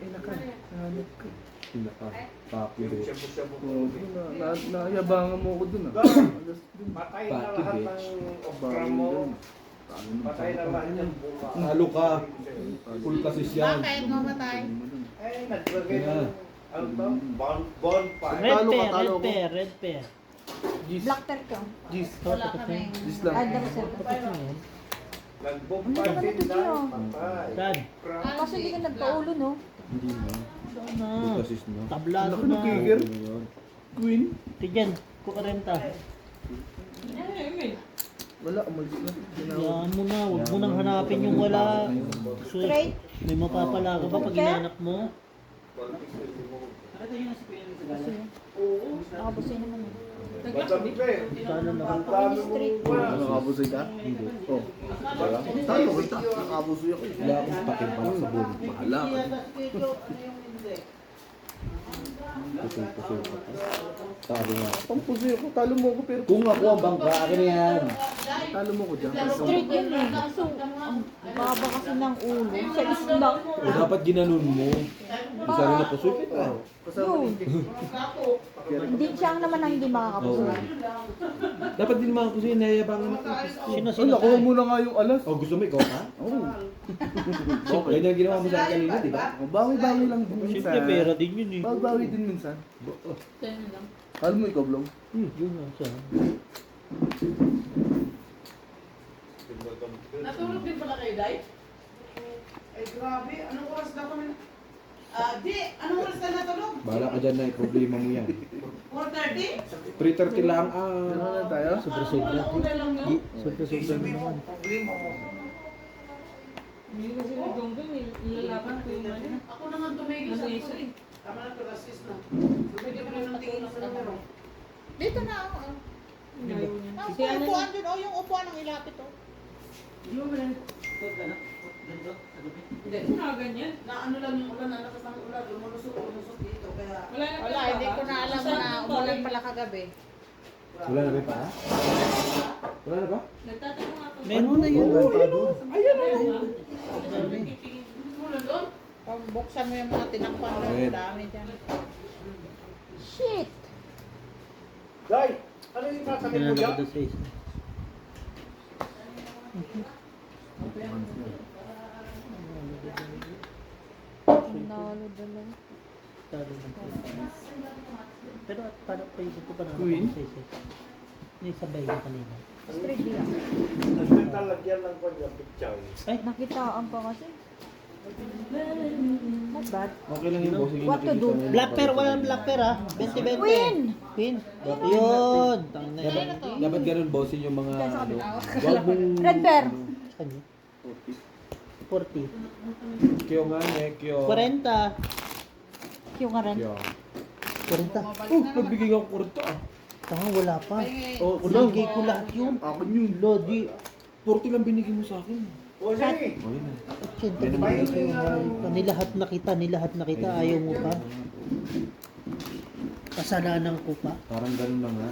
S6: Ina ka. Hanap ka.
S7: Pinaka. Pakid eh.
S6: Oo, naayabangan mo ako dun ah. Alas dun.
S7: Pakid eh.
S6: Bangin dun.
S10: Patay na lahat yan.
S7: Talo ka. Full kasis yan.
S1: Bakit mamatay?
S10: Eh, naglagay
S7: Kaya.
S10: ng, ano to? Bonfire.
S4: Red pair.
S5: Black pair ka.
S6: Gis.
S1: Wala kaming...
S6: Gis lang.
S5: Ay, dami sir.
S10: Nag-bonfire
S5: Ano
S10: din
S5: naman ito,
S10: na.
S5: Gio?
S10: Patay.
S4: Dad.
S5: Kaso hindi ka nagpaulo, no?
S7: Hindi na.
S4: Saan na?
S7: Full kasis na.
S4: Tablado
S6: Laki ng
S4: na.
S6: kicker.
S7: Ano yun?
S6: Queen.
S4: Tigyan, kukarenta.
S6: Wala, umalis na.
S4: Yan mo na, huwag mo nang hanapin yung wala. Sus,
S5: Straight.
S4: may mapapala ka ba pag inanak mo?
S5: Nakabusoy naman yun.
S10: Masabi pa eh.
S4: Sana na.
S10: Ang dami mong
S6: Nakabusoy ka? Hindi. Oh. Talo kita. Nakabusoy ako.
S7: Wala akong pakin para sa bulo.
S6: Bahala ka.
S7: Pusul-pusul ka pa. Talo nga.
S6: Pampusoy ako. Talo mo ako pero...
S7: Kung ako ang bangka, akin na yan.
S6: Talo mo ko dyan.
S5: Straight yun eh. Kaso, ang baba kasi ng ulo. Sa islang.
S7: O dapat ginanon mo. Isa rin na pusul ka.
S6: Kasama
S5: Yun. Hindi siya ang naman ang hindi
S7: Oo.
S5: makakabusoy.
S7: Dapat din mga pusul, nayayabangan ako.
S4: Sino
S6: Ay, nakuha mo na nga yung alas.
S7: O gusto mo ikaw ka?
S6: Oo.
S7: So, ganyan ang ginawa mo sa akin kanina, di ba?
S6: Bawi-bawi lang din minsan.
S4: Siyempre, pera din yun eh.
S6: Bawi din minsan. Alam mo ikaw, Blong?
S4: Yun nga siya.
S3: Natulog din pala kayo, Day? Eh, grabe. Anong oras daw kami?
S1: Di, anong oras ka natulog?
S7: Bahala ka dyan na, problema mo yan.
S1: 4:30?
S7: 3:30 lang
S6: Ano na tayo?
S4: Sobra-sobra. Di, sobra-sobra na naman.
S3: Hindi kasi si Jongjong, nilalaban ko yung ano.
S1: Ako naman tumigil sa
S3: Nasa
S1: tulog. Tama na to, assist na. Tumigil mo na ng tingin sa numero. Dito na ako.
S3: Ayaw niya.
S1: Ah,
S3: Si ano
S1: upuan din. Oh, yung upuan ng ilapit oh.
S8: Di ba malang ganito sa gabi?
S1: Hindi.
S3: na ganyan.
S1: Na ano lang yung ulan, nalakas ng ulan. Lumusok dito. Kaya...
S3: Wala na
S1: Wala, hindi ko na alam na umulan pala kagabi.
S7: Wala na ba pa? Wala na ba?
S3: Nagtatanong ako.
S4: Meron na yun.
S7: Ayan na.
S1: Umulan doon? Pag buksan mo yung mga tinakpan na
S7: Ayun.
S1: dami dyan.
S5: Shit!
S10: Day, ano yung sasabihin mo
S4: Tinanong ko
S10: dyan?
S4: doon sa isa.
S5: Nalo dalawa.
S4: Talo ng pero parang pwede ko pa
S7: Queen?
S4: sa isa. Yung sabay na kanina.
S5: Straight lang.
S10: Nagtalagyan lang ko yung picture.
S5: Nakitaan pa kasi. Not bad.
S7: Okay lang yung bossing.
S5: What to do?
S4: Black pair, walang black pair ah. 20-20.
S5: Queen!
S4: Queen. Yun. Tangina.
S7: Dapat ganun bossing yung mga
S5: Diyan sa
S7: ano.
S5: kabila.
S7: Wag mong...
S5: Red bear.
S4: Kanya. 40.
S7: Kyo nga eh, kyo.
S4: 40.
S5: Yung nga rin.
S7: Kyo.
S4: 40.
S7: Nagbigay ako 40 ah.
S4: Tanga, wala pa.
S7: Oh,
S4: Ulagay ko lahat yun.
S7: Akin yun.
S4: Lodi.
S7: 40 lang binigay mo sa akin.
S10: O, sige.
S7: Oh, yun ah.
S4: Siyempre naman ito. Nilahat na kita. Ayaw mo pa. Kasalanan ko pa.
S7: Parang ganun lang ha.